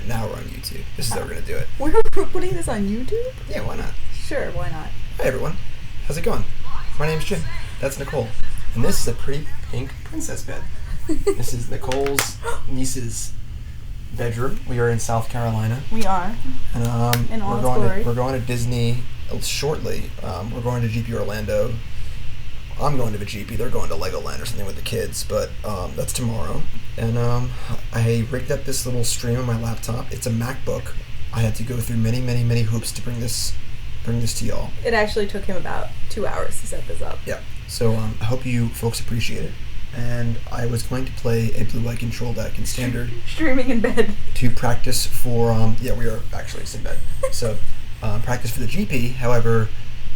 Alright, now we're on YouTube. This is how we're going to do it. We're putting this on YouTube? Yeah, why not? Sure, why not? Hi everyone. How's it going? My name's Jim. That's Nicole. And this is a pretty pink princess bed. This is Nicole's niece's bedroom. We are in South Carolina. We are. And In all its glory. we're going to Disney shortly. We're going to GP Orlando. I'm going to the GP. They're going to Legoland or something with the kids, but that's tomorrow. And I rigged up this little stream on my laptop. It's a MacBook. I had to go through many, many, many hoops to bring this to y'all. It actually took him about 2 hours to set this up. Yeah. So I hope you folks appreciate it. And I was going to play a blue light control deck in standard. Streaming in bed. To practice for, we are actually in bed. So practice for the GP. However,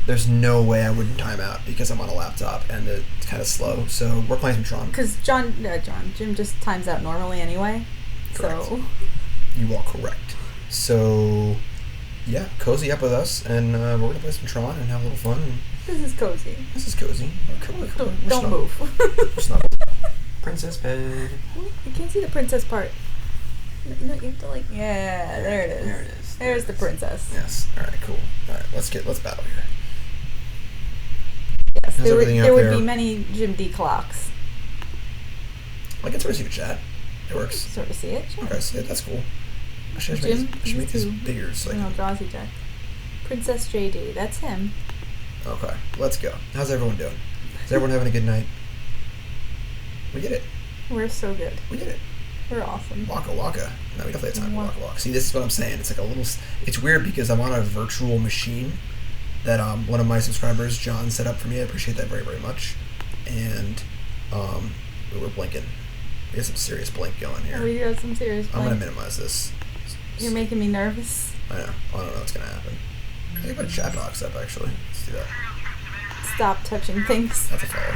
there's no way I wouldn't time out because I'm on a laptop and it's kind of slow. So we're playing some Tron. Because Jim just times out normally anyway. Correct. So You are correct. So, yeah, cozy up with us, and we're going to play some Tron and have a little fun. And this is cozy. this is cozy. Don't move. We're snuggled. Princess bed. You can't see the princess part. No, you have to yeah, there it is. There it is. There's the princess. Yes. All right, cool. All right, let's battle here. Yes, How's there everything out would there? be many Jim D clocks. I can sort of see the chat. It works. Sort of see it. Sure. Okay, so that's cool. I should Jim, make this you bigger so I No, can... Drowsy Jack. Princess JD, that's him. Okay, let's go. How's everyone doing? Is everyone having a good night? We did it. We're so good. We did it. We're awesome. Waka Waka. No, we definitely have time for Waka Waka. See, this is what I'm saying. It's like a little... It's weird because I'm on a virtual machine that one of my subscribers, John, set up for me. I appreciate that very, very much. And we were blinking. We got some serious blink going here. We got some serious I'm going to plans. minimize this. You're making me nervous. I know. I don't know what's going to happen. I think I put a chat box up, actually. Let's do that. Stop touching things. That's a follow.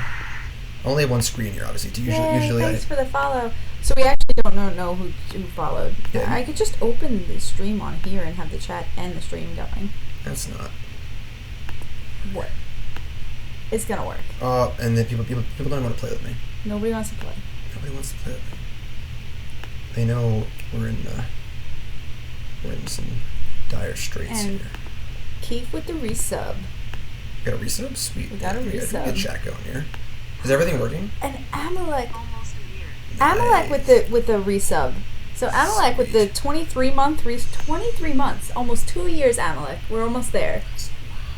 I only have one screen here, obviously. Yay, Usually thanks for the follow. So we actually don't know who followed. Yeah. I could just open the stream on here and have the chat and the stream going. That's not... What? It's gonna work. And then people don't want to play with me. Nobody wants to play. Nobody wants to play with me. They know we're in some dire straits And here. Keith with the resub. We got a resub? Sweet. We got a We got resub. a chat going here. Is everything working? And Amalek. Nice. Amalek with the resub. So Amalek with the 23 months, almost 2 years. Amalek, we're almost there.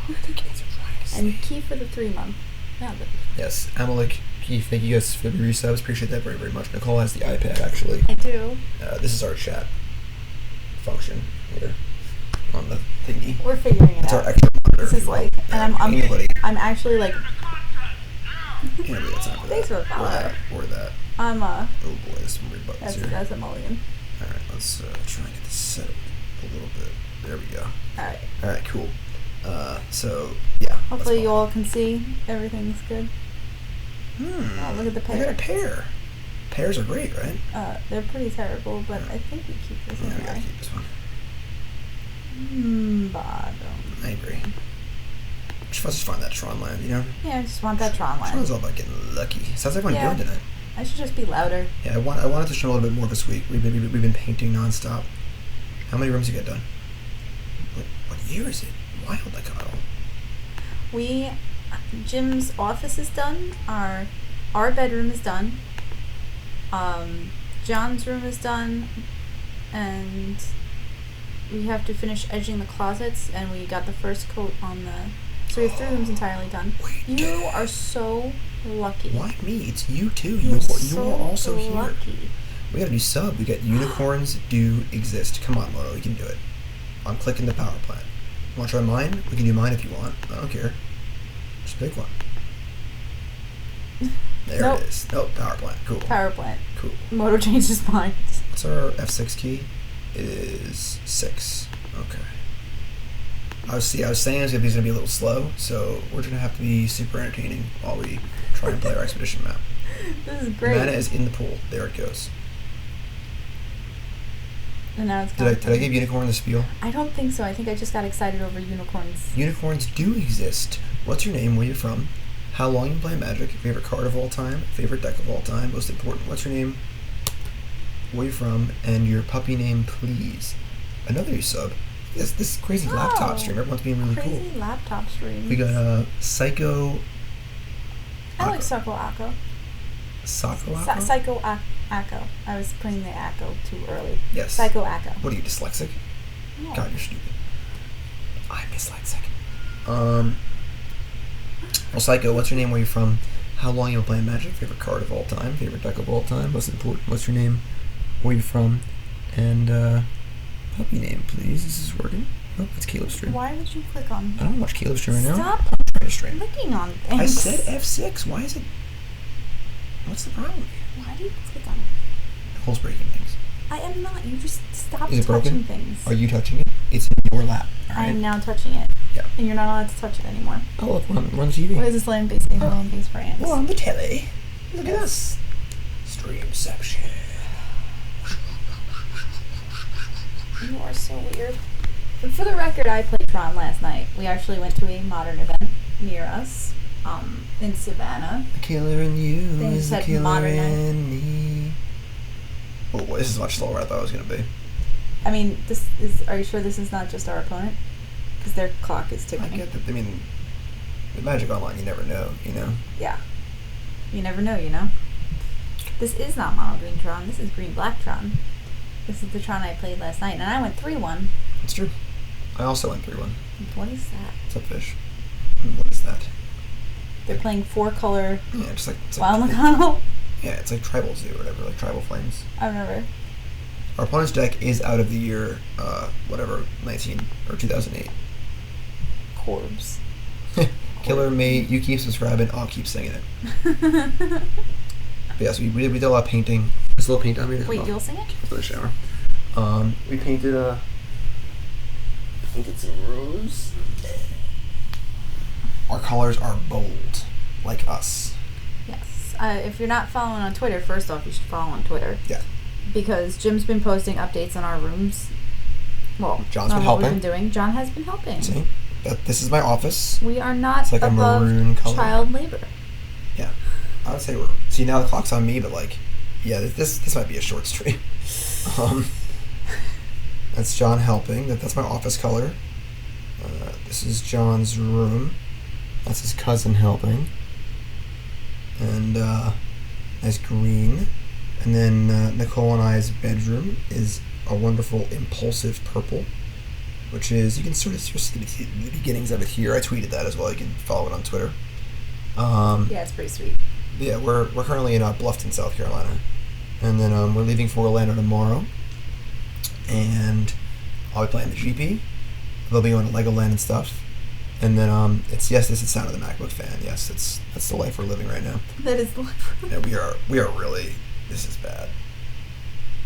The kids are trying to And sleep. Keith with the 3 month. Yeah, but Yes, Amalek, Keith, thank you guys for the resubs. Appreciate that very, very much. Nicole has the iPad, actually. I do. This is our chat function here on the thingy. We're figuring it It's out. our extra monitor. This is like, and I'm actually like. Anybody got time for Thanks that? for the follow. Or that. I'm Oh boy, there's some weird buttons here. that's a mulligan. Alright, let's try and get this set up a little bit. There we go. Alright. Alright, cool. So, yeah. Hopefully you all can see everything's good. Oh, look at the I got a pear. pear. Pears are great, right? They're pretty terrible, but I think we keep this Yeah, we gotta anyway. keep this one. Bottom. I agree. Let's just find that Tron land, you know? Yeah, I just want that Tron line. Tron's all about getting lucky. So how's everyone doing tonight? I should just be louder. Yeah, I wanted to show a little bit more this week. We've been painting nonstop. How many rooms you got done? What year is it? Wild like it all. Jim's office is done. Our bedroom is done. John's room is done, and we have to finish edging the closets. And we got the first coat on the. So we have 3 rooms entirely done. You are so lucky. Why me? It's you too. You're You are also here. lucky. We got a new sub. We got unicorns do exist. Come on, Moto, you can do it. I'm clicking the power plant. Want to try mine? We can do mine if you want. I don't care. Just pick one. There Nope. it is. Nope, power plant. Cool. Power plant. Cool. Moto changed his mind. What's our F6 key? It is 6. Okay. I was saying it's going to be a little slow, so we're going to have to be super entertaining while we try and play our expedition map. This is great. Mana is in the pool. There it goes. And now it's Did I give Unicorn the spiel? I don't think so. I think I just got excited over unicorns. Unicorns do exist. What's your name? Where you from? How long you play Magic? Favorite card of all time? Favorite deck of all time? Most important, what's your name? where you from, and your puppy name, please. Another sub. This crazy laptop stream. Everyone's being really cool. Crazy laptop stream. We got Psycho. I like Psycho Acco. Psycho Acco? Psycho Acco. I was putting the Acco too early. Yes. Psycho Acco. What are you, dyslexic? No. God, you're stupid. I'm dyslexic. Well, Psycho, what's your name? Where you from? How long you been playing Magic? Favorite card of all time? Favorite deck of all time? Most important. What's your name? Where you from? And puppy name, please. This is working. Oh, it's Caleb's stream. Why would you click on? I don't watch Caleb's stream right now. Stop I'm trying to stream. clicking on things. I said F6. Why is it? What's the problem? Why do you click on it? Nicole's breaking things. I am not. You just stop Is it touching broken? things. Are you touching it? It's in your lap. All I right? am now touching it. Yeah. And you're not allowed to touch it anymore. Oh, look, we're on the TV. What is this land-based thing? Land-based for ants. We're on the telly. Look at us. Streamception. You are so weird. But for the record, I played Tron last night. We actually went to a modern event near us, in Savannah. The killer in you They is the said killer modern in me. Oh boy, this is much slower than I thought it was going to be. I mean, are you sure this is not just our opponent? Because their clock is ticking. I get that. I mean, with Magic Online, you never know, you know? Yeah. You never know, you know? This is not mono green Tron. This is green black Tron. This is the Tron I played last night, and I went 3-1. It's true. I also went 3-1. What is that? What's up, fish? What is that? They're playing 4-color Yeah, just like... It's Wild like McConnell. yeah, it's like Tribal Zoo or whatever, like Tribal Flames. I've never. Our opponent's deck is out of the year, 2008. Corbs. Killer me, you keep subscribing, I'll keep singing it. But yes, we did a lot of painting. There's a little paint on me. Wait, you'll sing it? Let's go to the shower. We painted some rooms. Our colors are bold, like us. Yes. If you're not following on Twitter, first off, you should follow on Twitter. Yeah. Because Jim's been posting updates on our rooms. Well, John's been on what helping. we've been doing. John has been helping. See? This is my office. We are not It's like a above maroon color. child labor. Yeah. I would say we're... See, now the clock's on me, but like... Yeah, this might be a short stream. That's John helping. That's my office color. This is John's room. That's his cousin helping. And nice green. And then Nicole and I's bedroom is a wonderful impulsive purple, which is, you can sort of see the beginnings of it here. I tweeted that as well. You can follow it on Twitter. Yeah, it's pretty sweet. Yeah, we're currently in Bluffton, South Carolina, and then we're leaving for Orlando tomorrow, and I'll be playing the GP. They'll be going to Legoland and stuff, and then this is the sound of the Macbook fan. Yes, that's the life we're living right now. That is the life. Yeah, we are really. This is bad.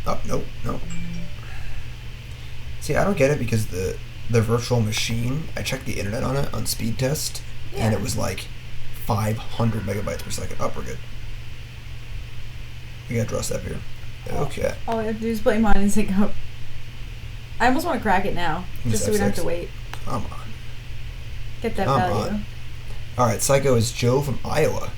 Oh, nope. See, I don't get it because the virtual machine, I checked the internet on it on speed test, and it was like 500 megabytes per second. We're good. We got draw step here. Okay. All we have to do is play mine and sync up. I almost want to crack it now, just so we don't have to wait. Come on. Get that Come value. on. Alright, Psycho is Joe from Iowa,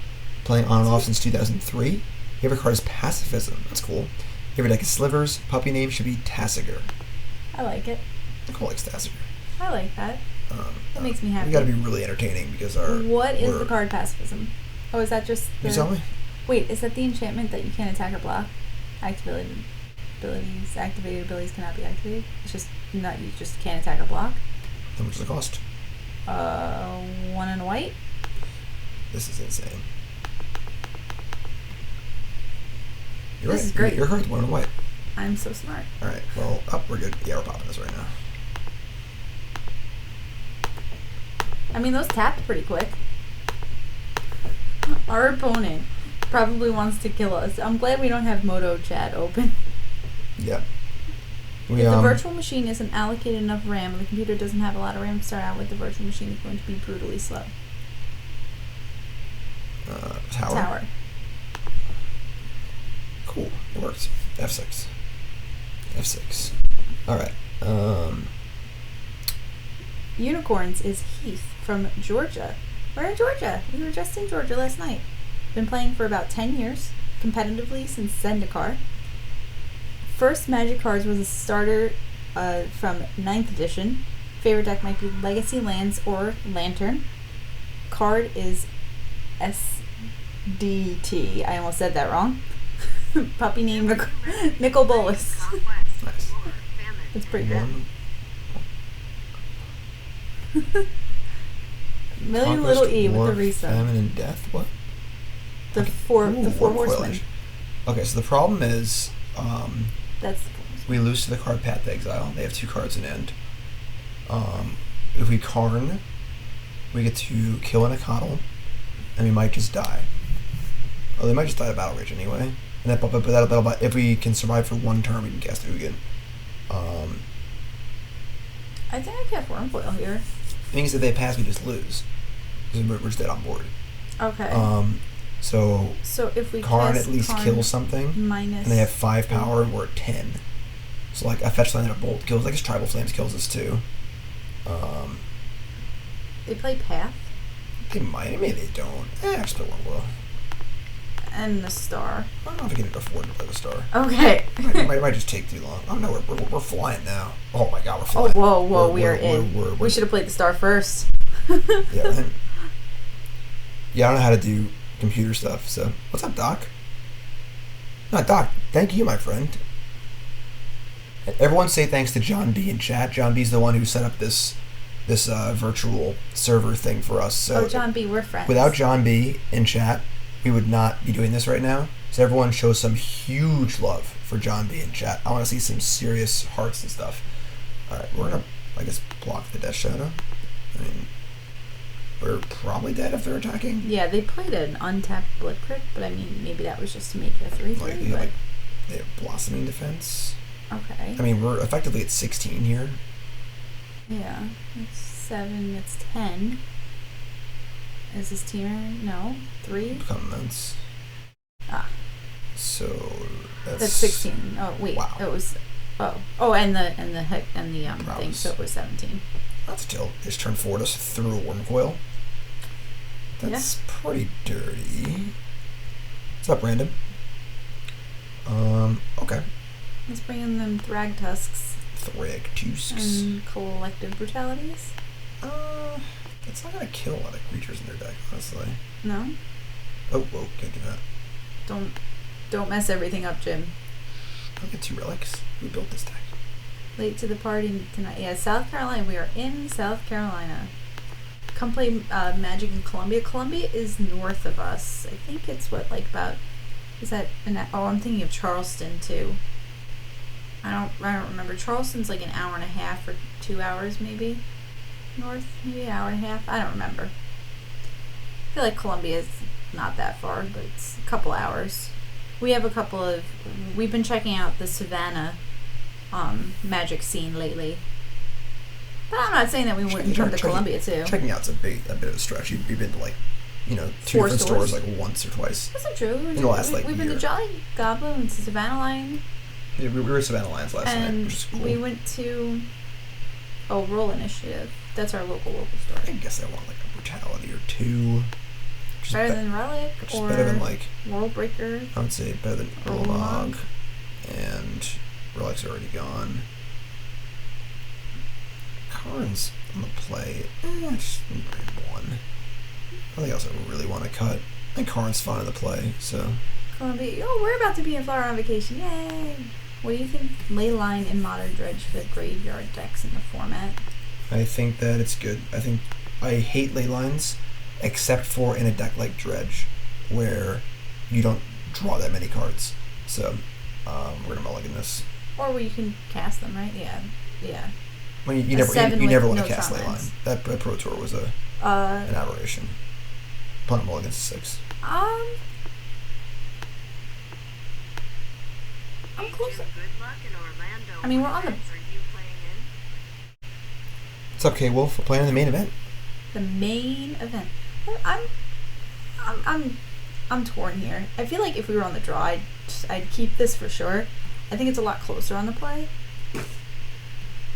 playing on and off since 2003. Favorite card is Pacifism. That's cool. Favorite deck is Slivers. Puppy name should be Tassiger. I like it. Nicole likes Tassiger. I like that. That makes me happy. We gotta be really entertaining because What is the card Pacifism? Oh, is that just the... You tell me? Wait, is that the enchantment that you can't attack or block? Activated abilities cannot be activated? It's just not, you just can't attack or block? How much does it cost? 1 and a white? This is insane. You're This right. is great. You're correct. 1 and white. I'm so smart. Alright, well, we're good. Yeah, we're popping this right now. I mean, those tapped pretty quick. Our opponent probably wants to kill us. I'm glad we don't have Moto chat open. Yeah. If the virtual machine isn't allocated enough RAM, and the computer doesn't have a lot of RAM to start out with, the virtual machine is going to be brutally slow. Tower. Cool. It works. F6. F6. Alright. Unicorns is Heath from Georgia. We're in Georgia. We were just in Georgia last night. Been playing for about 10 years, competitively since Zendikar. first Magic cards was a starter from 9th edition. Favorite deck might be Legacy Lands or Lantern. Card is SDT. I almost said that wrong. Puppy name Nicol Bolas. Nice. That's pretty good. Million Little E with the Risa. Famine and Death. What? The four War horsemen. Coilage. Okay, so the problem is, That's we lose to the card Path to Exile. They have 2 cards in end. If we Karn, we get to kill an Acatl, and we might just die. Oh, they might just die to Battle Rage anyway. And that'll if we can survive for 1 turn, we can cast Ugin. I think I kept Wormcoil here. Things that they pass, we just lose. Because we're just dead on board. Okay. So if we Karn cast at least Karn kills something, minus and they have 5 power, and we're at 10. So like a fetch land and a bolt kills. Like his Tribal Flames kills us too. They play Path They might, maybe they don't. Just play Wormcoil. and the Star. I don't know if I can afford to play the Star. Okay. It might just take too long. Oh no, we're flying now. Oh my god, we're Oh, flying. whoa, we are in. We should have played the Star first. Yeah, right? Yeah, I don't know how to do computer stuff, so. What's up, Doc? No, Doc, thank you, my friend. Everyone say thanks to John B in chat. John B's the one who set up this virtual server thing for us. So John B, we're friends. without John B in chat, we would not be doing this right now. So everyone show some huge love for John B in chat. I want to see some serious hearts and stuff. Alright, we're going to, I guess, block the Death Shadow. I mean, we're probably dead if they're attacking. Yeah, they played an untapped Blip Crit, but I mean, maybe that was just to make it a 3/3. They have Blossoming Defense. Okay. I mean, we're effectively at 16 here. Yeah. It's 7, it's 10. Is this teamer? No. 3? Comments. Ah. So That's 16. Oh wait. Wow. It was and the thing, so it was 17. That's still his turn forward us through a Wormcoil. That's pretty dirty. What's up, Brandon? Okay. Let's bring in them Thrag Tusks Thragtusks. and Collective Brutalities. It's not gonna kill a lot of creatures in their deck, honestly. No? Oh, whoa, can't do that. Don't mess everything up, Jim. I'll get 2 relics. We built this deck. Late to the party tonight. Yeah, South Carolina. We are in South Carolina. Come play Magic in Columbia. Columbia is north of us. I think it's about. Is that I'm thinking of Charleston too. I don't remember. Charleston's like an hour and a half or 2 hours maybe. North, maybe an hour and a half. I don't remember. I feel like Columbia is not that far, but it's a couple hours. We have we've been checking out the Savannah Magic scene lately. But I'm not saying that we wouldn't come to Columbia too. Checking out's a bit of a stretch. You've been to 2 4 different stores like once or twice. That's not true. In the last we've been to Jolly Goblin, to Savannah Lion. Yeah, we were at Savannah Lions last night, which is cool. We went to Roll Initiative. That's our local store. I guess I want like a Brutality or 2. Better than Relic or better than World Breaker. I would say better than Ulamog, and Relic's already gone. Karn's on the play. Just grade 1. Nothing else I really want to cut. I think Karn's fine on the play, so. Columbia. Oh, we're about to be in Florida on vacation. Yay! What do you think Leyline and Modern Dredge for the graveyard decks in the format? I think that it's good. I hate ley lines, except for in a deck like Dredge, where you don't draw that many cards. So, we're gonna mulligan this. Or where you can cast them, right? Yeah. Well, you never want to cast ley line. That Pro Tour was an aberration. Opponent mulligans 6. I'm close. I mean, we're on the. What's up, K-Wolf? We're playing in the main event. The main event. I'm torn here. I feel like if we were on the draw, I'd keep this for sure. I think it's a lot closer on the play.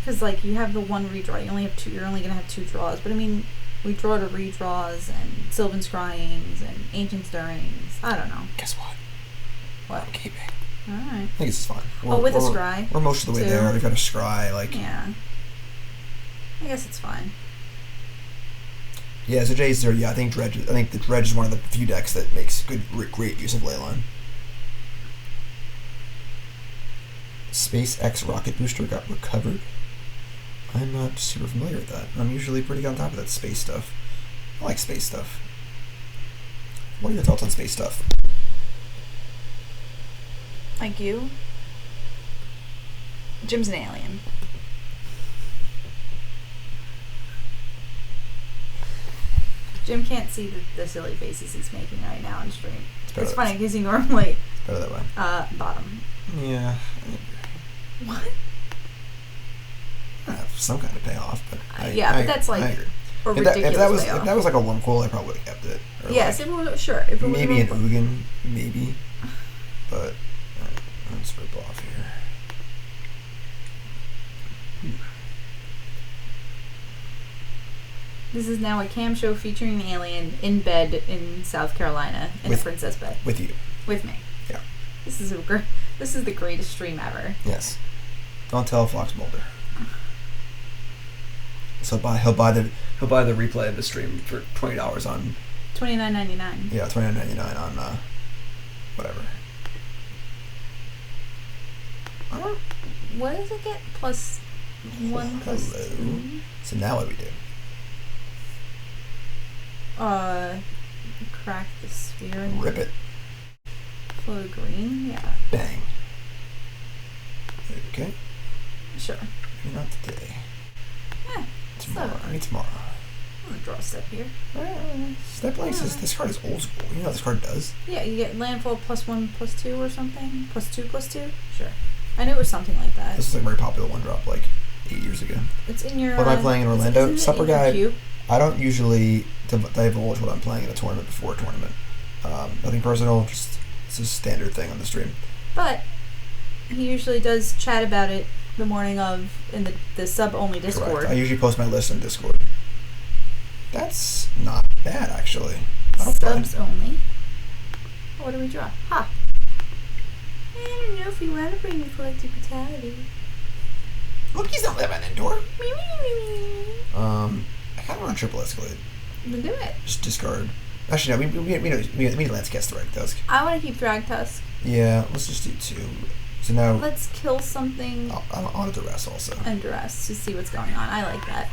Because you have the 1 redraw. You only have 2. You're only gonna have 2 draws. But I mean, we draw to redraws and Sylvan Scryings and Ancient Stirrings. I don't know. Guess what? What? I'm keeping. Alright. I think it's fine. With a scry. We're most of the way too. there. We've got a scry, like... Yeah. I guess it's fine. Yeah, so J0, I think the Dredge is one of the few decks that makes great use of Leyline. SpaceX rocket booster got recovered. I'm not super familiar with that. I'm usually pretty on top of that space stuff. I like space stuff. What are your thoughts on space stuff? Like you? Jim's an alien. Jim can't see the silly faces he's making right now on stream. It's funny because he normally... It's better that way. Bottom. Yeah. What? Some kind of payoff, but but that's like... I agree. Or ridiculous if that was like a Wurmcoil, I probably would have kept it. Or yes, like, if it was, sure. If it maybe was an Ugin, maybe. But let's rip off here. This is now a cam show featuring the alien in bed in South Carolina in a princess bed. With you. With me. Yeah. This is the greatest stream ever. Yes. Don't tell Fox Mulder. So he'll buy the replay of the stream for $20 on $29.99. Yeah, $29.99 on whatever. What does it get? Plus 1 plus 2? So now what do we do? Crack the sphere and rip it. Flow green, yeah. Bang. Okay. Sure. Maybe not today. Tomorrow. So, Maybe tomorrow. I'm gonna draw a step here. Step like this card is old school. You know what this card does? Yeah, you get landfall plus 1 plus 2 or something. Plus 2 plus 2? Sure. I knew it was something like that. This is like a very popular one drop like 8 years ago. It's in your... What am I playing in Orlando? Supper Guide. Cube? I don't usually divulge what I'm playing in a tournament before a tournament. Nothing personal, just it's a standard thing on the stream. But he usually does chat about it the morning of in the sub-only Discord. Correct. I usually post my list on Discord. That's not bad, actually. Subs only. What do we draw? Ha! I don't know if you want to bring your collective brutality. Look, he's not living indoor. Me. I kind of want to triple escalate. Then do it. Just discard. Actually, no, we need Lance Cast the right Tusk. I want to keep Drag Tusk. Yeah, let's just do 2. So now... Let's kill something. On duress also. And duress to see what's going on. I like that.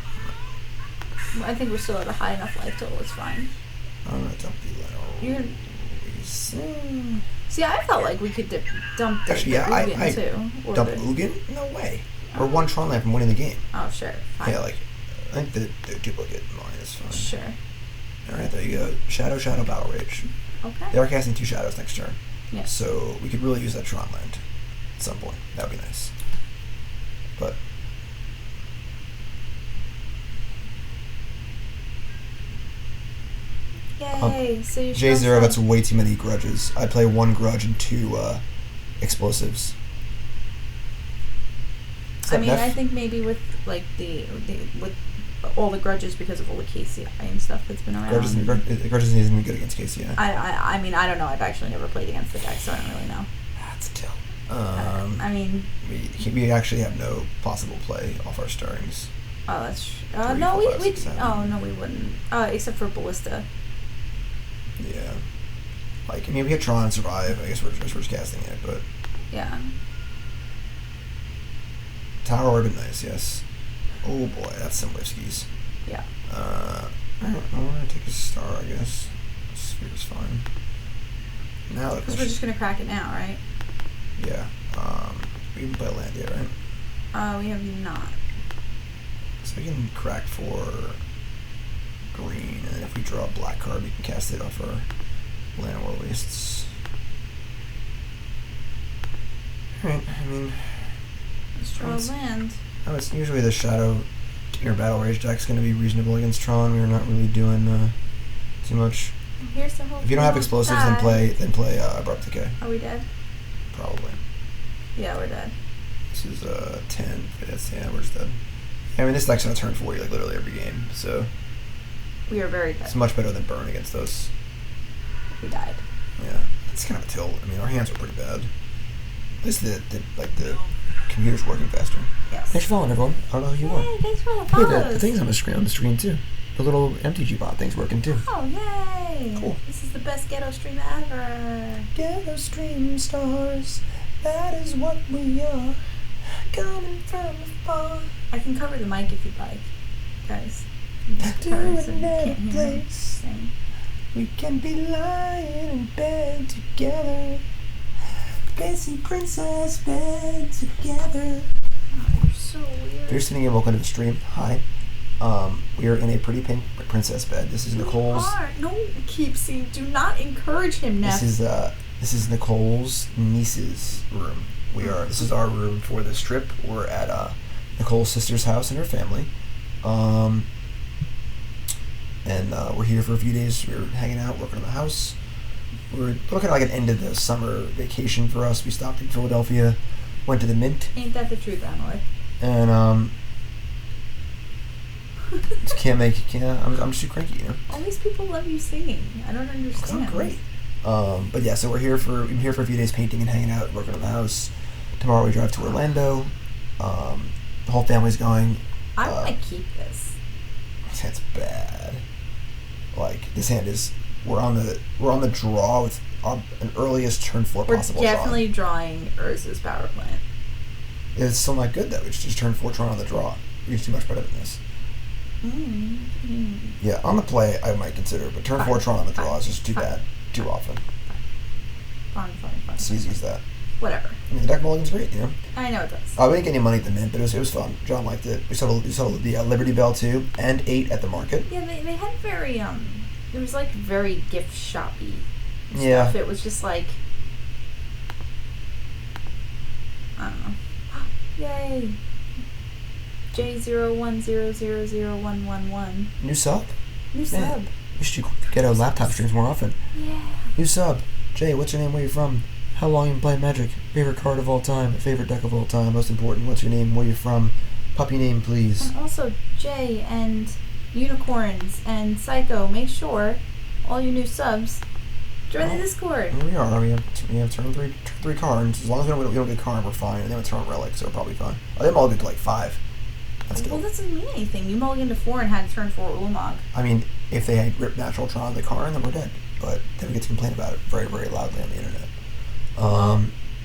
I think we're still at a high enough life total. It's fine. I'm going to dump the You're... See, I felt like we could dump the Ugin too. Or dump Ugin? No way. Or 1 Tron Land from winning the game. Oh, sure. Fine. Yeah, like, I think the duplicate mine is fine. Sure. Alright, there you go. Shadow, Battle Rage. Okay. They are casting 2 shadows next turn. Yeah. So we could really use that Tron Land at some point. That would be nice. But... Yay! So you J0, that's way too many grudges. I play 1 grudge and 2 explosives. I mean, I think maybe with like with all the grudges because of all the KCI and stuff that's been around. Grudges isn't even good against KCI. I mean, I don't know. I've actually never played against the deck, so I don't really know. That's a tilt. I mean, we actually have no possible play off our stirrings. Oh, that's Three, no, four, five, we 6, 7. oh no, we wouldn't. Except for Ballista. Yeah. Like, I mean, we had Tron survive. I guess we're just casting it, but yeah. Tower Orb been nice, yes. Oh boy, that's some whiskies. Yeah. I don't know. I'm gonna take a star, I guess. Sphere's fine. Now because we're just gonna crack it now, right? Yeah. We haven't played land yet, right? We have not. So we can crack for green, and then if we draw a black card, we can cast it off our land war wastes. Alright, I mean... Let's draw land. Oh, it's usually the Shadow Inner Battle Rage deck's going to be reasonable against Tron. We're not really doing too much. Here's the whole if you don't have explosives, then play Abrupt Decay. Are we dead? Probably. Yeah, we're dead. This is 10. Yeah, we're just dead. I mean, this deck's on turn 4 like literally every game, so we are very dead. It's much better than Burn against those. We died. Yeah, it's kind of a tilt. I mean, our hands are pretty bad. At least the computer's working faster. Yes. Thanks for following, everyone. I don't know who you are. Hey, thanks for the Hey, follows. the thing's on the screen too. The little MTG bot thing's working too. Oh, yay! Cool. This is the best ghetto stream ever. Ghetto stream stars, that is what we are. Coming from afar. I can cover the mic if you'd like, guys. Do Turn it so in you every can't hear me place. sing. We can be lying in bed together. Fancy princess bed together. Oh, you're so weird. If you're sitting and welcome to the stream, hi. We are in a pretty pink princess bed. This is Nicole's. No, keep seeing. Do not encourage him, Neff. This is Nicole's niece's room. This is our room for this trip. We're at Nicole's sister's house and her family. And we're here for a few days. We're hanging out, working on the house. We're looking at like an end of the summer vacation for us. We stopped in Philadelphia, went to the Mint, Ain't that the truth, Emily? and just can't. I'm just too cranky, you know. All these people love you singing. I don't understand. I'm great. But yeah, so we're here for a few days painting and hanging out, working on the house. Tomorrow we drive to Orlando. The whole family's going. I want to keep this. This hand's bad. Like this hand is. We're on the draw with an earliest turn 4 possible. We're definitely drawing Urza's power plant. It's still not good though. It's just turn 4 Tron on the draw. You're too much better than this. Mm-hmm. Yeah, on the play I might consider, but turn 4 Tron on the draw is just too bad, too often. Fun. It's easy as that. Whatever. I mean, the deck mulligan's great, you know. I know it does. We didn't get any money at the Mint, but it was fun. John liked it. We saw the Liberty Bell too, and 8 at the market. Yeah, they had very it was like very gift shoppy stuff. Yeah. It was just like, I don't know. Yay! J01000111. New sub. New Man, sub. we should get our laptop streams more often. Yeah. New sub. Jay, what's your name? Where you from? How long you been playing Magic? Favorite card of all time? Favorite deck of all time? Most important, what's your name? Where you from? Puppy name, please. And also Jay and Unicorns and Psycho, make sure all you new subs join the Discord. Here we are. We have turn three cards. As long as we don't get Karn, we're fine. And then we turn relic, so we're probably fine. Oh, they mulliganed to like 5. That's good. Well, that doesn't mean anything. You mulliganed to 4 and had to turn 4 Ulamog. I mean, if they had ripped Natural Tron the Karn, then we're dead. But then we get to complain about it very, very loudly on the internet.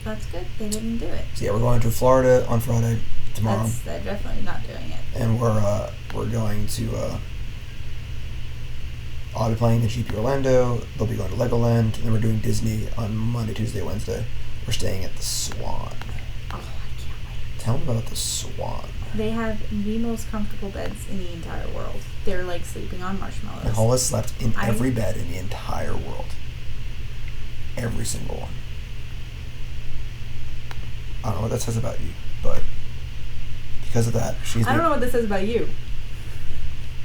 That's good. They didn't do it. So yeah, we're going to Florida on Friday tomorrow. They're definitely not doing it. And we're going to I'll be playing the GP Orlando. They'll be going to Legoland, and then we're doing Disney on Monday, Tuesday, Wednesday. We're staying at the Swan. Oh, I can't wait. Tell me about the Swan. They have the most comfortable beds in the entire world. They're like sleeping on marshmallows. And Paula slept in every bed in the entire world. Every single one. I don't know what that says about you, but because of that, I don't know what this says about you.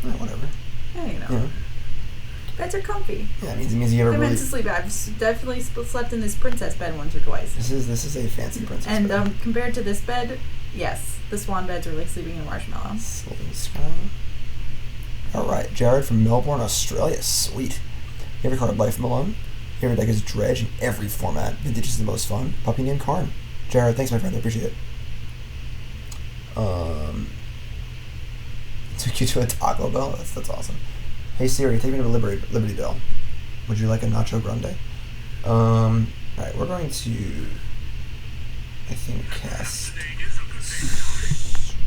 Whatever. Yeah, you know. Yeah. Beds are comfy. Yeah, it means you have a They're really... meant to sleep. I've definitely slept in this princess bed once or twice. This is a fancy princess and bed. Compared to this bed, yes, the swan beds are like sleeping in a marshmallow. Alright, Jared from Melbourne, Australia. Sweet. Favorite card, Life Malone. Favorite deck is Dredge in every format. Vintage is the most fun. Puppy named Karn. Jared, thanks my friend, I appreciate it. Took you to a Taco Bell? That's awesome. Hey Siri, take me to a Liberty Bell. Would you like a Nacho Grande? Alright, we're going to, I think, cast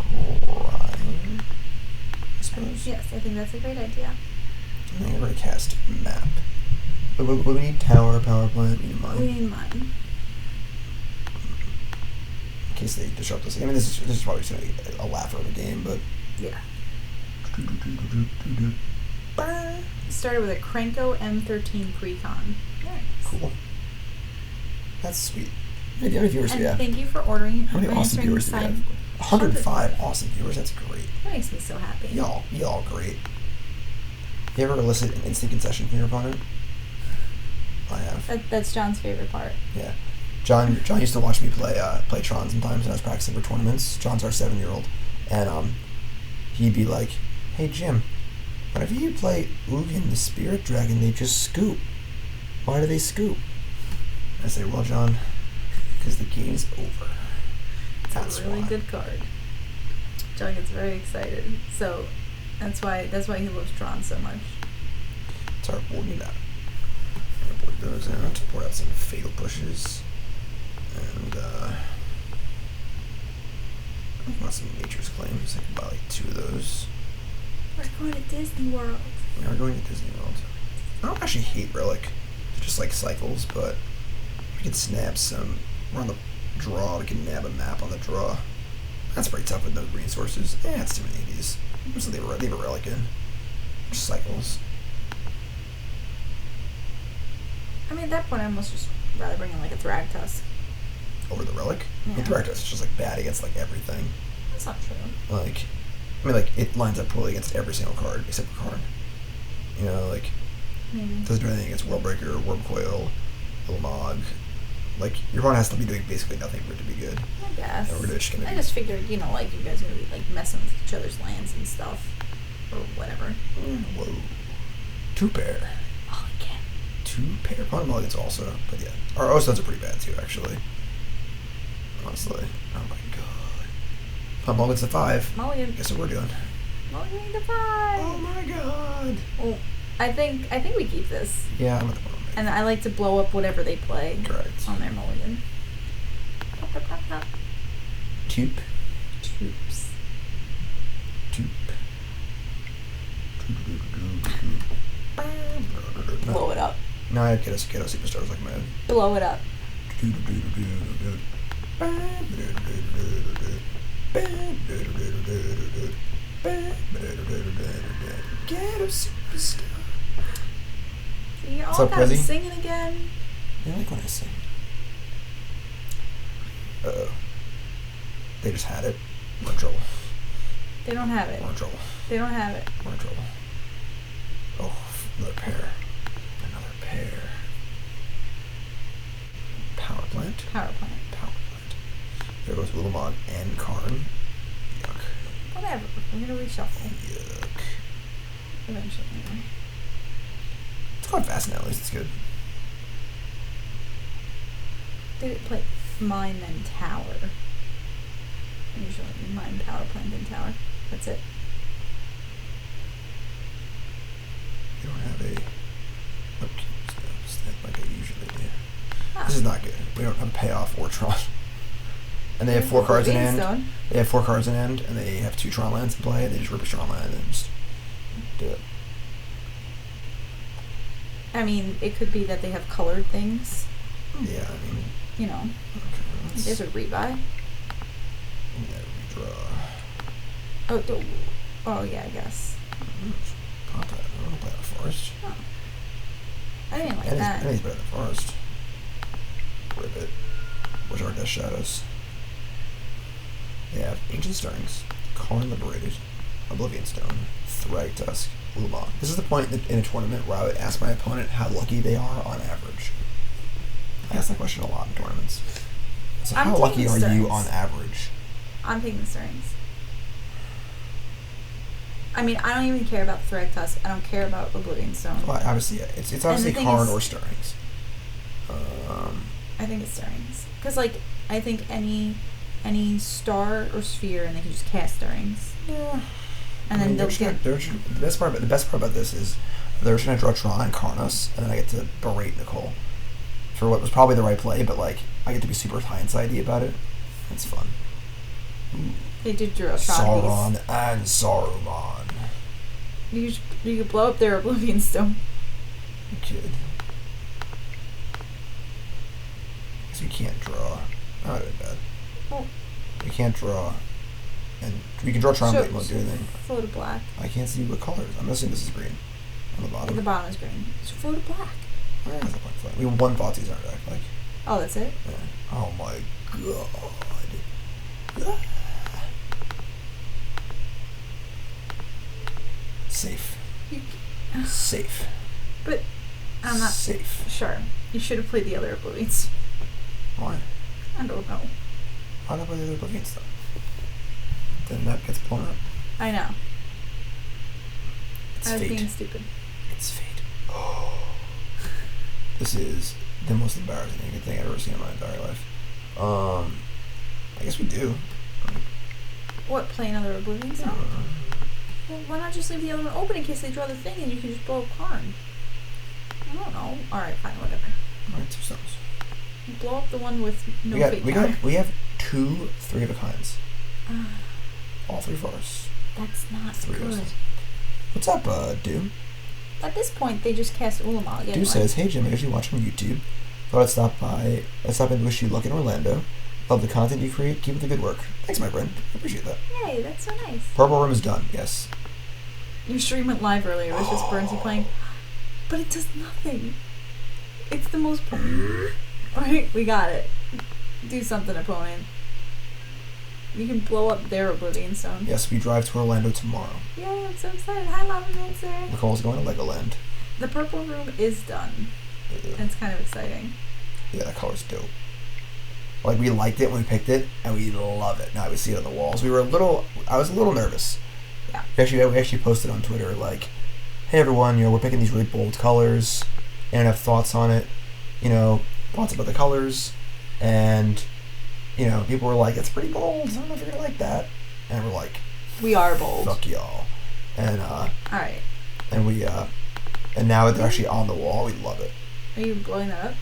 Scrying, I suppose. Yes, I think that's a great idea. I think we're going to cast Map. But we need Tower, Power Plant, we need Mine. We need mine. In case they disrupt us. I mean, this is probably just going to be a laugher of a game, but... Yeah. Started with a Krenko M13 Precon. Nice. Cool. That's sweet. How many viewers do we have? Thank you for ordering. How many awesome viewers do we have? 105 awesome viewers. That's great. That makes me so happy. Y'all great. You ever elicit an instant concession from your opponent? I have. That's John's favorite part. Yeah. John used to watch me play Tron sometimes when I was practicing for tournaments. John's our 7-year-old. And he'd be like, "Hey Jim, whenever you play Ugin the Spirit Dragon, they just scoop. Why do they scoop?" I say, "Well, John, Because the game's over. It's a really good card. John gets very excited. So that's why he loves Tron so much. Start boarding that. Board those out. Board out some fatal pushes. And I want some nature's claims. I can buy like 2 of those. We're going to Disney World. We are going to Disney World. I don't actually hate Relic. They're just like cycles, but we can snap some. We're on the draw. We can nab a map on the draw. That's pretty tough with no resources. It's too many of these. So leave a Relic in. Just cycles. I mean, at that point, I almost just rather bring in like a Thragtusk. Over the Relic? Yeah. I mean, Thragtusk is just like bad against like everything. That's not true. Like, I mean, like it lines up poorly against every single card except for Karn. You know, like doesn't do anything against Worldbreaker, Wormcoil, Ulamog. Like your opponent has to be doing basically nothing for it to be good. I guess. And we're just gonna I just figured, you know, like you guys are gonna be like messing with each other's lands and stuff, or whatever. Whoa, 2 pair. Mulligan. 2 pair. Probably Mulligans also, but yeah, our Ostones are pretty bad too, actually. Honestly, oh my god. Mulligan's to 5. Mulligan. Guess what we're doing? Mulligan to 5. Oh my god. Well, I think we keep this. Yeah, I'm at the bottom. And I like to blow up whatever they play. Correct. On their mulligan. Toop. Toops. Toop. Blow it up. No, I had Kiddo Superstars like mad. Blow it up. Kiddo Superstar. You're What's all up, kind of Prezi? singing again. I like when I sing. Uh-oh. They just had it. We're in trouble. They don't have it. We're in trouble. They don't have it. We're in trouble. Oh, another pair. Another pair. Power plant. Power plant. Power plant. There goes Ulamog and Karn. Yuck. Whatever. We're gonna reshuffle. Yuck. Eventually. It's going fast now, at least it's good. They play mine then tower. Usually mine power plant then tower. That's it. You don't have a upkeep step like I usually do. Ah. This is not good. We don't have a payoff or Tron. And they have 4 cards in hand. Stone. They have 4 cards in hand, and they have 2 Tron lands in play, and they just rip a Tron land and just do it. I mean, it could be that they have colored things. Yeah, I mean... You know. Okay, There's a rebuy. Yeah, Oh, oh yeah, I guess. Pop that. I don't play that Forest. Oh. I didn't like that. Anything's better than Forest. Rip it. Which are Death Shadows? They have Ancient Stirrings, Karn Liberated, Oblivion Stone, Thragtusk, Ulamog. This is the point in a tournament where I would ask my opponent how lucky they are on average. I ask that question a lot in tournaments. So how lucky are you on average? I'm taking the Stirrings. I mean, I don't even care about the Thragtusk. I don't care about Oblivion Stone. Well, obviously, yeah. It's obviously Karn or Stirrings. I think it's Stirrings. Because, like, I think any star or sphere, and they can just cast Stirrings. Yeah. And then they'll get... The best part about this is they're just going to draw Tron and Karnos, and then I get to berate Nicole for what was probably the right play, but, like, I get to be super hindsighty about it. It's fun. Ooh. They did draw Tron. Sauron and Saruman. You could blow up their Oblivion Stone. You kid. Because we can't draw. Not that bad. Oh. We can't draw. And we can draw Tron, but it won't do anything. Float of black. I can't see what colors. I'm assuming this is green. On the bottom. The bottom is green. It's float of black. Yeah, that's not quite. We have 1 Thoughtseize in our deck. Like. Oh, that's it? Yeah. Oh my god. Safe. Safe. But I'm not safe. Sure. You should have played the other Oblivions. Why? I don't know. Why not play the other Oblivions though? Then that gets blown up. I know. It's I was fate. being stupid. It's fate. Oh. This is the most embarrassing thing I've ever seen in my entire life. I guess we do. What, play another Oblivion song? Well, why not just leave the other one open in case they draw the thing and you can just blow up Karn? I don't know. Alright, fine, whatever. Alright, 2 stones. Blow up the one with no fake counter. We have 2 3 of a kinds. All 3 forests. That's not 3 good. What's up, Do? At this point, they just cast Ulamog anyway. Do says, "Hey Jim, I usually watch on YouTube. Thought I'd stop by and wish you luck in Orlando. Love the content you create. Keep up the good work." Thanks, my friend. I appreciate that. Yay, that's so nice. Purple Room is done. Yes. Your stream went live earlier. It was just Burnsy playing, but it does nothing. It's the most. Alright, we got it. Do something, opponent. You can blow up their Oblivion Stone. Yes, we drive to Orlando tomorrow. Yay, I'm so excited. Hi, Lava Dancer. Nicole's going to Legoland. The purple room is done. And it's kind of exciting. Yeah, that color's dope. Like, we liked it when we picked it, and we love it. Now we see it on the walls. I was a little nervous. Yeah. We actually posted on Twitter, like, "Hey everyone, we're picking these really bold colors, and I have thoughts on it, thoughts about the colors," and people were like, "It's pretty bold. I don't know if you're gonna like that." And we're like, "We are bold. Fuck y'all." And alright. And we and now they're actually on the wall. We love it. Are you blowing that up?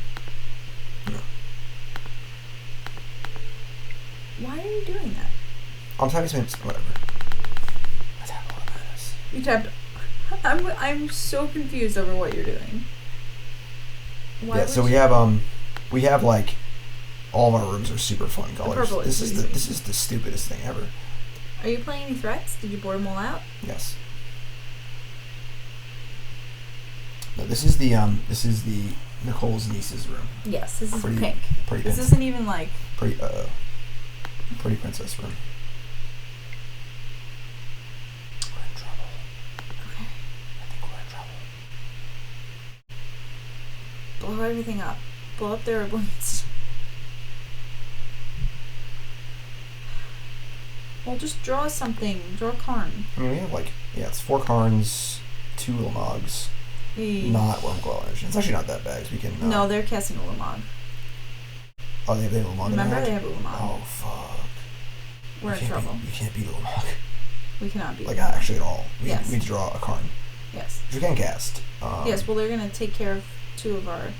No. Why are you doing that? I'm typing some whatever. I tapped a lot of minutes. You tapped. I'm so confused over what you're doing. Why so we have like all of our rooms are super fun colors. This is the stupidest thing ever. Are you playing any threats? Did you board them all out? Yes. No, this is the Nicole's niece's room. Yes, this is pink. Pretty this isn't even like pretty princess room. We're in trouble. Okay. I think we're in trouble. Blow everything up. Blow up their Oblivions. Well, just draw something. Draw a Karn. I mean, we have it's 4 Karns, 2 Ullamogs. Not Wormcoil Engine. It's actually not that bad. We can. No, they're casting Ulamog. Oh, they have Ulamog. Remember, they have Ulamog. Oh fuck. We're in trouble. We can't beat Ulamog. We cannot beat. Actually at all. We yes. need to draw a Karn. Yes. Which we can cast. Yes. Well, they're gonna take care of 2 of our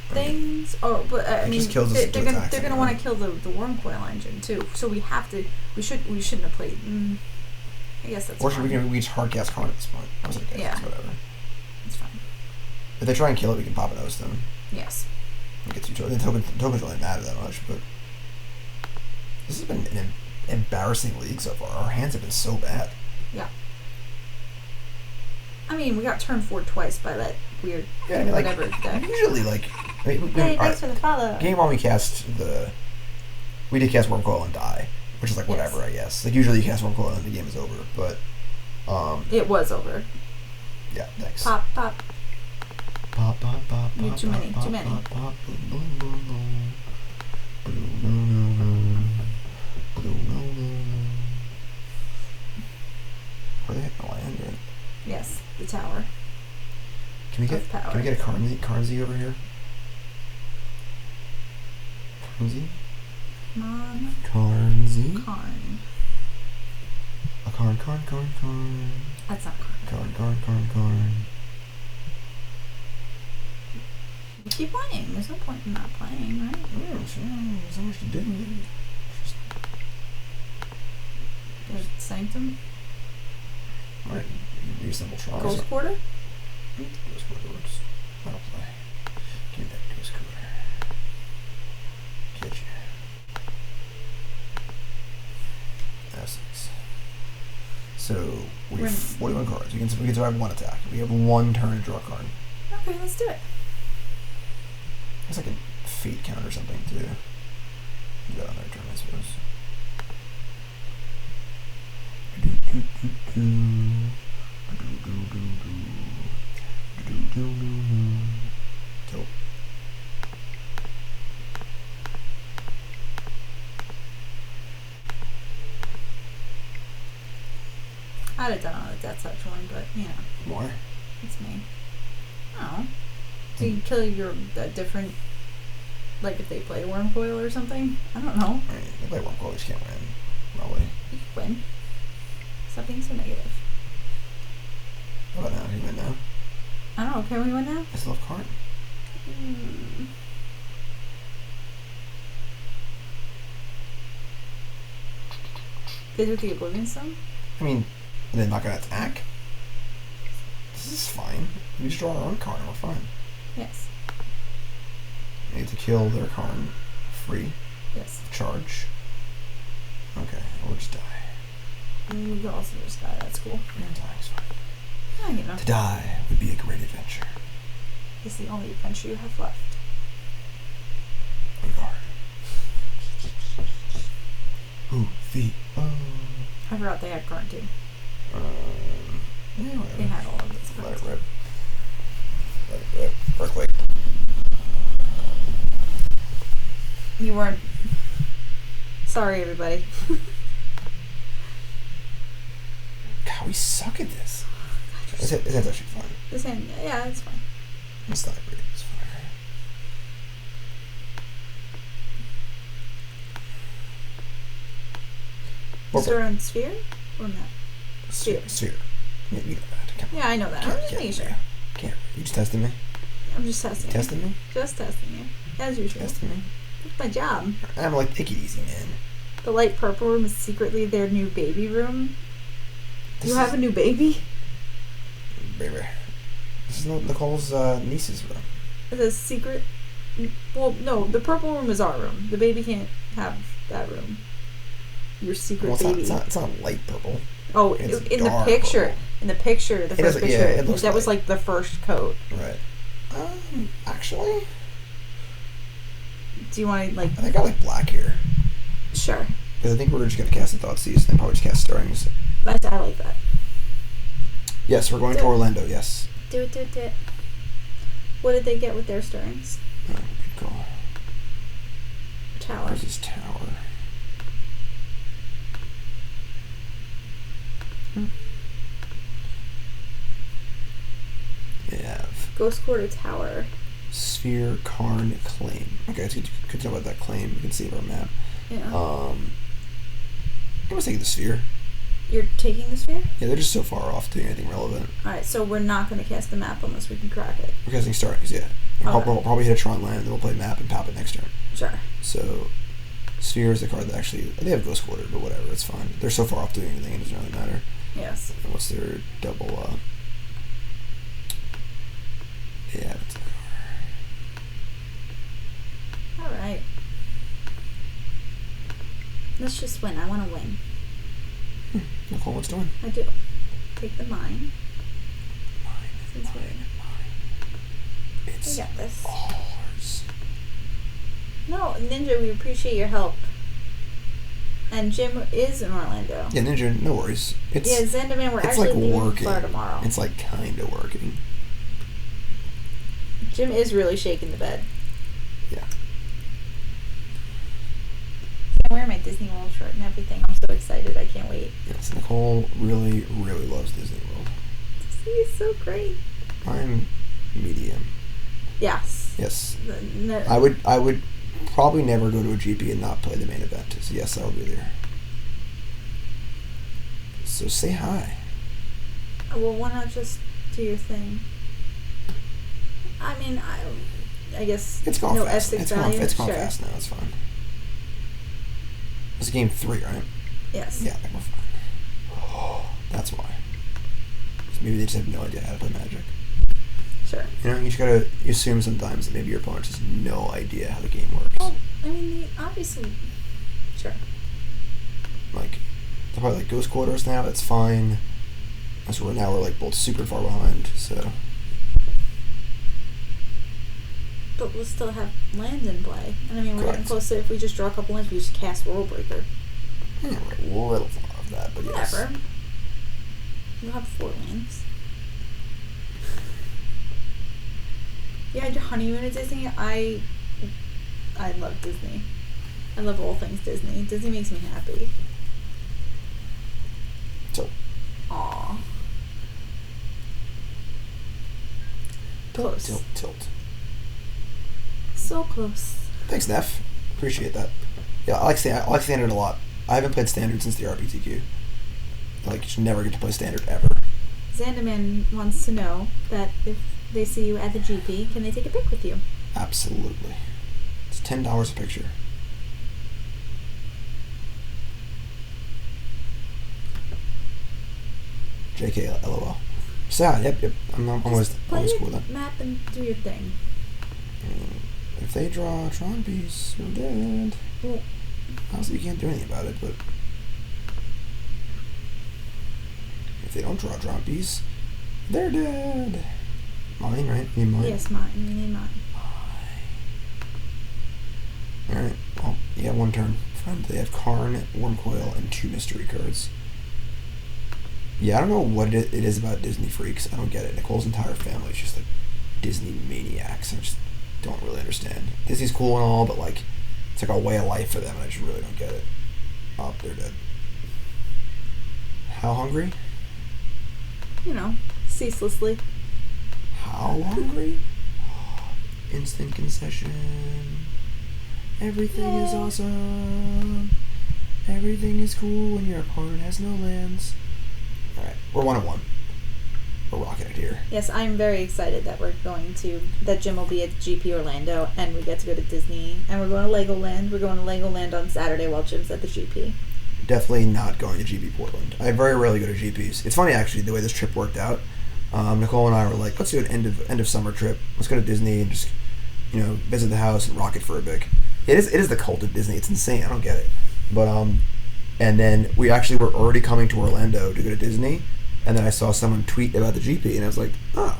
things. Oh, but I mean, they're gonna want to kill the Wormcoil Engine too. So we have to. We shouldn't have played. I guess that's. Or should we just hard cast Karn at this point? I was like, yeah. Whatever. It's fine. If they try and kill it, we can pop an O-Stone. Yes. Get the token's really matter that much, but this has been an embarrassing league so far. Our hands have been so bad. Yeah. I mean, we got turn 4 twice by that weird whatever deck. Usually, hey, thanks for the follow. Game 1 we did cast Wormcoil and die, which is whatever, I guess. Usually you cast Wormcoil and the game is over, but it was over. Yeah, thanks. Pop, pop. Pop, pop, pop, you pop, too many, pop, too many. Pop, pop, boom, boom, boom, boom. Boom, boom, boom, boom. Boom, boom, boom. Where they hit the land, right? Yes, the tower. Can we get a Karnzy over here? Karnzy? Come on. Karnzy? Karn. A Karn. That's not Karn. Karn. Keep playing. There's no point in not playing, right? Yeah, sure. There's not much to do. There's Sanctum. Right. Reasonable tries. Ghost Quarter? Ghost Quarter works. I'll play. Give me that Ghost Quarter. Get you. That's 6. So we have 41 cards. We can survive 1 attack. We have 1 turn to draw a card. Okay, let's do it. It's like a fate count or something to do that on their turn, I suppose. Dope. I'd have done it on a Death Touch one, but More? It's me. Oh. So you kill a different Like if they play Wormcoil or something. I don't know. I mean, they play Wormcoil, you can't win. Probably. You could win. Stop being so negative. What about now? You win now? I don't know. Can we win now? I still have Karn. Did with the Oblivion Stone? I mean, they're not going to attack. This is fine. We just draw our own Karn and we're fine. Yes. We need to kill their Karn free. Yes. Charge. Okay, we'll just die. We can also just die. That's cool. Yeah, dying's fine. Yeah, you know. To die would be a great adventure. It's the only adventure you have left. On guard. Ooh, feet. Oh. I forgot they had Karn too. Yeah, whatever. They had all of this. Let it rip. Let it rip. Earthquake. You weren't. Sorry, everybody. God, we suck at this. It's actually fun. This hand, yeah, it's fine. It's not great. It's fine. Start on sphere or not? Sphere. Sphere. Yeah, you know that. Come on. Yeah, I know that. I'm just making sure. Can't. You just testing me? I'm just testing you. Testing me? Just testing you. As usual. Testing me? That's my job. I'm like, take it easy, man. The light purple room is secretly their new baby room. This You have a new baby? Baby. This is Nicole's niece's room. It's a secret. Well, no, the purple room is our room. The baby can't have that room. Your secret baby. It's not light purple. Oh, It's in the dark picture. purple. In the picture, the first picture. It looks that was light. like the first coat. Right. Actually, Do you want to like? I think I like black here. Sure. Because I think we're just going to cast the Thoughtseize and then probably just cast Stirrings. I like that. Yes, we're going to Orlando, yes. Do it. What did they get with their stirrings? Oh, good call. Tower. Where's his tower? They have Ghost Quarter Tower. Sphere, Karn, Claim. Okay, it's good to know about that claim. We can save our map. Yeah. I was taking the Sphere. You're taking the sphere? Yeah, they're just so far off doing anything relevant. Alright, so we're not going to cast the map unless we can crack it. We're casting Stirrings, yeah. Okay. We'll probably hit a Tron land, and then we'll play map and pop it next turn. Sure. So, Sphere is the card that actually... They have Ghost Quarter, but whatever, it's fine. They're so far off doing anything, it doesn't really matter. Yes. And what's their double... Yeah, it's... Alright. Let's just win. I want to win. Nicole, what's doing? I do. Take the mine. Mine. It's We got this. ours. No, Ninja, we appreciate your help. And Jim is in Orlando. Yeah, Ninja, no worries. It's, Yeah, Zendaman, we're it's actually like leaving working. Florida tomorrow. It's like kind of working. Jim is really shaking the bed. Yeah. I'm wearing my Disney World shirt and everything. I'm so excited. I can't wait. Yes, Nicole really, really loves Disney World. Disney is so great. I'm medium. Yes. Yes. No, I would probably never go to a GP and not play the main event. So yes, I will be there. So say hi. well, why not just do your thing? I mean, I guess It's gone no fast. F6 It's value. gone Sure. fast now. It's fine. It's game 3, right? Yes. Yeah, I think we're fine. Oh, that's why. So maybe they just have no idea how to play Magic. Sure. You know, you just gotta assume sometimes that maybe your opponent has no idea how the game works. Well, I mean, they obviously. Sure. Like, they're probably like Ghost Quarters now. That's fine. So we're like both super far behind. So But we'll still have lands in play. And I mean, we're getting Correct. close to, if we just draw a couple lands, we just cast World Breaker. yeah, we're a little far off that, but yes. Whatever. We'll have 4 lands. You had your honeymoon at Disney. I love Disney. I love all things Disney. Disney makes me happy. So Aww. Close. tilt. So close. Thanks, Neff. Appreciate that. Yeah, I like Standard a lot. I haven't played Standard since the RPTQ. Like, you should never get to play Standard ever. Xanderman wants to know that if they see you at the GP, can they take a pic with you? Absolutely. It's $10 a picture. JK, LOL. Sad, yep. I'm always cool with that. Map and do your thing. If they draw a Tron piece, we're dead. Well, honestly, you can't do anything about it, but if they don't draw a Tron piece, they're dead. Mine, right? You need mine? Yes, mine. We need mine. Alright, well, you have one turn. Friend, they have Karn, Wormcoil, and 2 mystery cards. Yeah, I don't know what it is about Disney freaks. I don't get it. Nicole's entire family is just like Disney maniacs. I just don't really understand. Disney's cool and all, but like it's like a way of life for them, and I just really don't get it. Oh, they're dead. How hungry? You know, ceaselessly. How hungry? Instant concession. Everything is awesome. Everything is cool when your opponent has no lands. Alright, we're 1-1. We're rocking it here. Yes, I'm very excited that that Jim will be at GP Orlando and we get to go to Disney and we're going to Legoland. We're going to Legoland on Saturday while Jim's at the GP. Definitely not going to GP Portland. I very rarely go to GPs. It's funny actually the way this trip worked out. Nicole and I were like, let's do an end of summer trip. Let's go to Disney and just visit the house and rock it for a bit. It is the cult of Disney. It's insane. I don't get it. But and then we actually were already coming to Orlando to go to Disney, and then I saw someone tweet about the GP, and I was like, oh,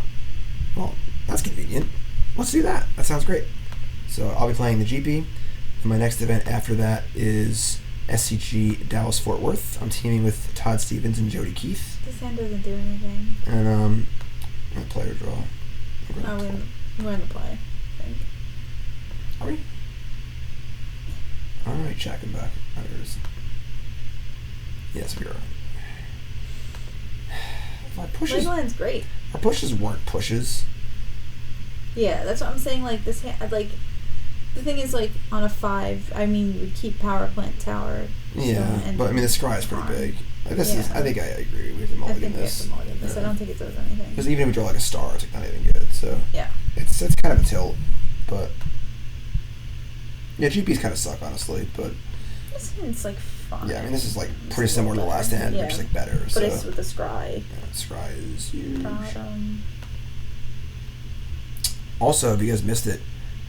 well, that's convenient. Let's do that. That sounds great. So I'll be playing the GP, and my next event after that is SCG Dallas Fort Worth. I'm teaming with Todd Stevens and Jody Keith. This hand doesn't do anything. And I'm gonna play or draw. We're in the play, I think. Are we? Alright, checking back. Oh, there it is. Yes, we are. My pushes. Legoland's great. Our pushes weren't pushes. Yeah, that's what I'm saying. Like this hand, like the thing is, like on a 5, I mean, we keep power plant tower. Yeah, but I mean the scry is pretty big. Like this is. I think I agree. We have to I mulligan think we have this. to mulligan this. I don't think it does anything. Because even if we draw like a star, it's like not even good. So yeah, it's kind of a tilt, but yeah, GPs kind of suck honestly. But this hand's like fun. Yeah, I mean this is like pretty similar to the last hand, but just like better. But it's with the scry. Yeah, scry is huge. Bottom. Also, if you guys missed it,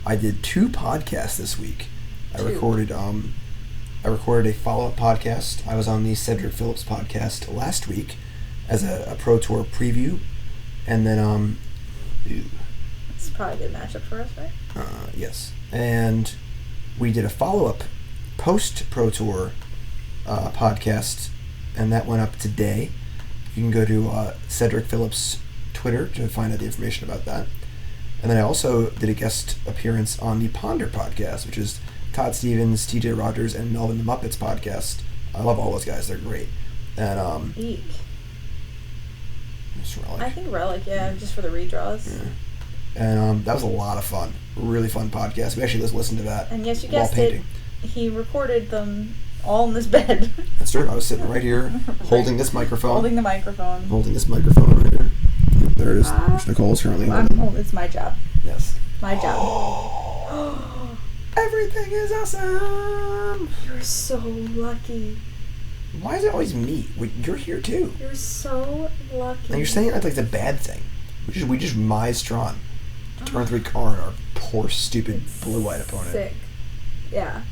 I did 2 podcasts this week. I recorded a follow-up podcast. I was on the Cedric Phillips podcast last week as a Pro Tour preview, and then it's probably a good matchup for us, right? Yes, and we did a follow-up post Pro Tour podcast, and that went up today. You can go to Cedric Phillips' Twitter to find out the information about that. And then I also did a guest appearance on the Ponder podcast, which is Todd Stevens, TJ Rogers, and Melvin the Muppets podcast. I love all those guys. They're great. And Eek. Just Relic. I think Relic, just for the redraws. Yeah. And that was a lot of fun. Really fun podcast. We actually just listened to that. And yes, you guessed it. He recorded them all in this bed. That's true. I was sitting right here, holding this microphone. Holding the microphone. Holding this microphone right here. There it is. Which Nicole's currently holding. It's my job. Yes. My job. Everything is awesome. You're so lucky. Why is it always me? You're here too. You're so lucky. And you're saying that's like the bad thing. We just Maestron. Turn 3 Karn, our poor stupid blue-white opponent. Sick. Yeah.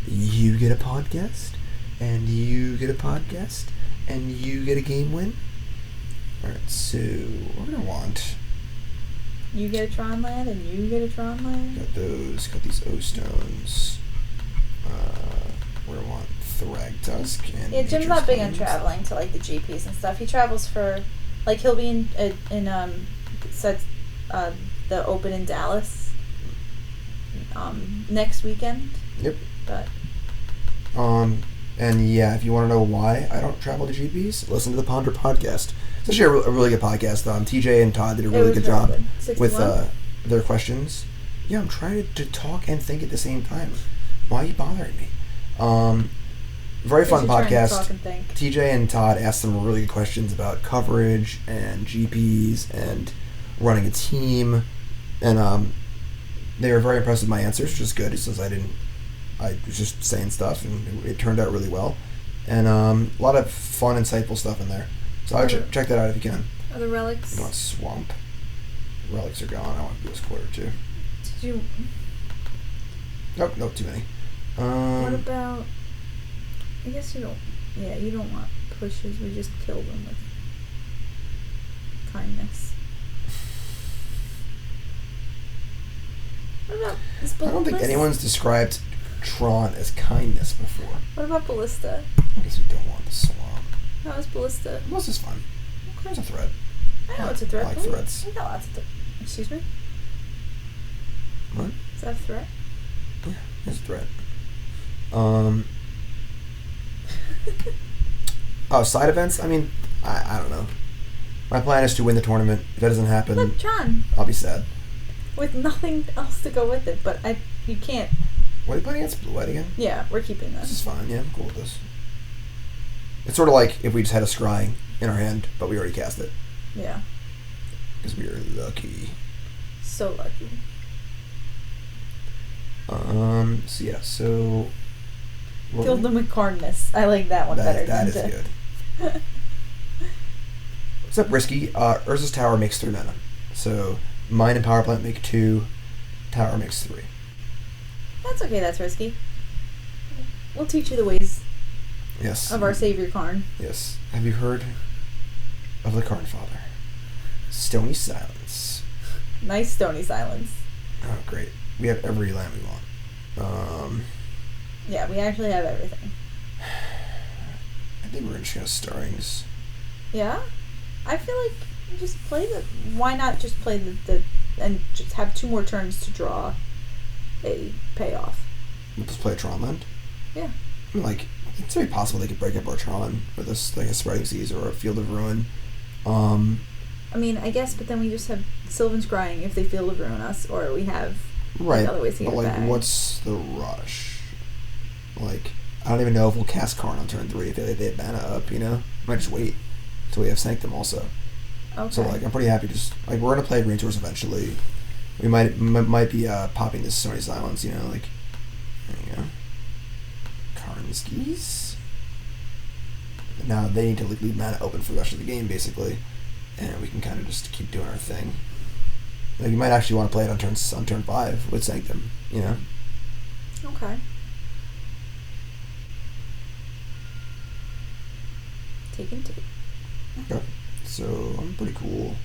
You get a podcast, and you get a podcast, and you get a game win. Alright, so we're gonna want. You get a Tron land, and you get a Tron land. Got those. Got these O stones. We're gonna want Thragtusk and. Yeah, Jim's not big on traveling to like the GPs and stuff. He travels for, like, he'll be in the Open in Dallas next weekend. Yep. But. And yeah, if you want to know why I don't travel to GPs, listen to the Ponder podcast. It's actually a really good podcast. TJ and Todd did a really good job with their questions. Yeah, I'm trying to talk and think at the same time. Why are you bothering me? Very fun podcast. TJ and Todd asked some really good questions about coverage and GPs and running a team, and they were very impressed with my answers, which is good. He says I was just saying stuff, and it turned out really well, and a lot of fun, insightful stuff in there. So I would check that out if you can. Are the relics? You want swamp? Relics are gone. I want to do this quarter too. Did you? Nope, too many. What about? I guess you don't. Yeah, you don't want pushes. We just kill them with kindness. What about this ballista? I don't think anyone's described Tron as kindness before. What about ballista? I guess we don't want the swamp. How is ballista? Ballista's fun. Okay. It's a threat. I know it's a threat. I like threats. We got lots of Excuse me? What? Is that a threat? Yeah, it's a threat. Side events? I mean, I don't know. My plan is to win the tournament. If that doesn't happen, look, Tron. I'll be sad. With nothing else to go with it, but you can't. What are you playing against? Blue White again? Yeah, we're keeping this. This is fine. Yeah, I'm cool with this. It's sort of like if we just had a scrying in our hand, but we already cast it. Yeah. Because we are lucky. So lucky. So killed them with kindness. I like that one better. That is good. What's up, Risky? Urza's Tower makes 3 mana. So mine and Power Plant make 2. Tower makes 3. That's okay. That's risky. We'll teach you the ways. Yes. Of our savior Karn. Yes. Have you heard of the Karn Father? Stony Silence. Nice stony silence. Oh, great. We have every land we want. Yeah, we actually have everything. I think we're just gonna Starrings. Yeah? I feel like just play the... Why not just play the and just have 2 more turns to draw a payoff? We'll just play a Tron land? Yeah. I mean, like, it's very possible they could break up our Tron with this, like a Spreading Seas or a Field of Ruin. I mean, I guess, but then we just have Sylvan Scrying if they Field of Ruin us, or we have other ways to get it back. What's the rush? Like, I don't even know if we'll cast Karn on turn 3 if they have mana up, you know? Might just wait until we have Sanctum also. Okay. So, like, I'm pretty happy just... Like, we're going to play Green Tours eventually. We might be popping this Stony Silence, you know? Like, there you go. Karnskis. Now they need to leave mana open for the rest of the game, basically. And we can kind of just keep doing our thing. Like, you might actually want to play it on turn 5 with Sanctum, you know? Okay. Taken 2. Okay. So, I'm pretty cool.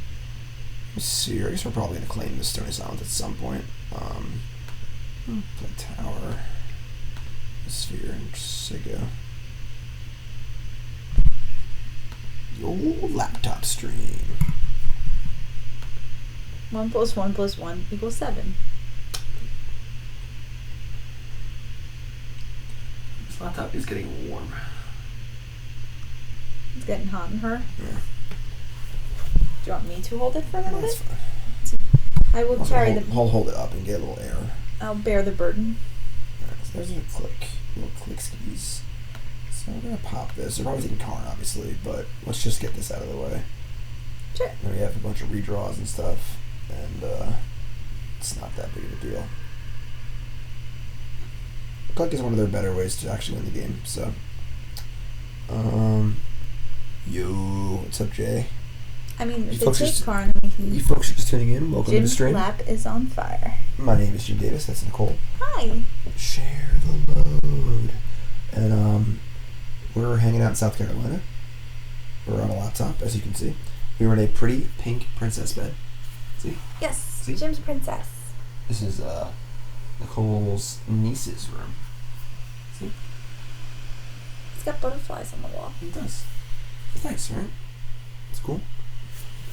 Let's see here. I guess we're probably going to claim this Stony Silence at some point. Play Tower. Sphere and Siga. Your laptop stream. 1 + 1 + 1 = 7. This laptop is getting warm. It's getting hot in her. Yeah. Do you want me to hold it for a little bit? That's fine. I will carry the... Hold it up and get a little air. I'll bear the burden. Alright, so there's a little click skis. So we're going to pop this. We're probably taking Karn, obviously, but let's just get this out of the way. Sure. Then we have a bunch of redraws and stuff, and it's not that big of a deal. Click is one of their better ways to actually win the game, so... Yo, what's up, Jay? I mean, if You they folks take just- Karn, we can... You folks are just tuning in. Welcome to the Jim's stream. lap is on fire. My name is Jim Davis. That's Nicole. Hi. Share the load. And we're hanging out in South Carolina. We're on a laptop, as you can see. We were in a pretty pink princess bed. See? Yes. See? Jim's princess. This is Nicole's niece's room. See? It's got butterflies on the wall. It does. It's nice, right? It's cool.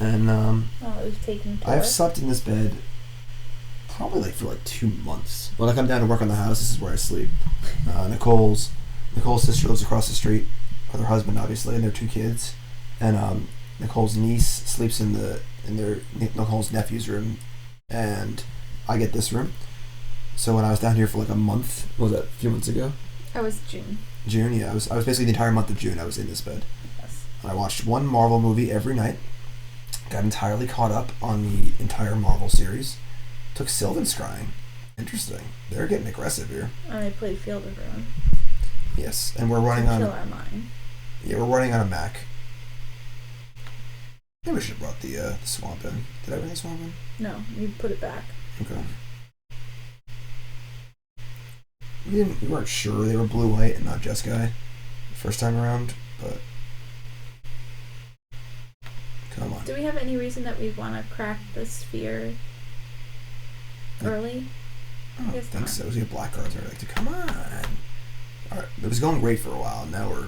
And Oh, we've taken a tour. I've slept in this bed probably for 2 months. When I come down to work on the house, this is where I sleep. Nicole's sister lives across the street with her husband, obviously, and their 2 kids. And Nicole's niece sleeps in Nicole's nephew's room, and I get this room. So when I was down here for like a month, what was that, a few months ago? That was June. June, yeah. I was basically the entire month of June I was in this bed. Yes. I watched one Marvel movie every night. Got entirely caught up on the entire Marvel series. Took Sylvan scrying. Interesting. They're getting aggressive here. I played Field of Ruin. Yes, and we're running on. Kill our mind. Yeah, we're running on a Mac. Maybe we should have brought the swamp in. Did I bring the swamp in? No, you put it back. Okay. We weren't sure they were blue white and not Jeskai first time around, but come on. Do we have any reason that we want to crack the sphere early? I don't think so. We have black cards already. Come on. Alright, it was going great for a while. Now we're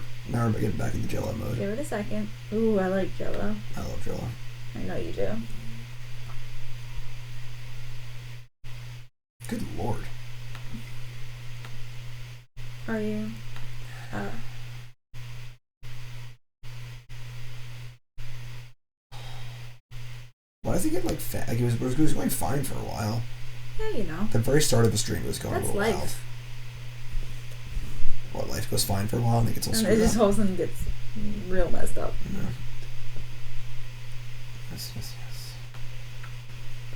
getting back into Jello mode. Give it a second. Ooh, I like Jello. I love Jello. I know you do. Good lord. Are you? Why does he get like fat? Like it was going fine for a while. Yeah, you know. The very start of the stream was going That's a little life. wild. What, life goes fine for a while and it gets all And screwed it just up? all of a sudden gets real messed up. Yeah. Yes.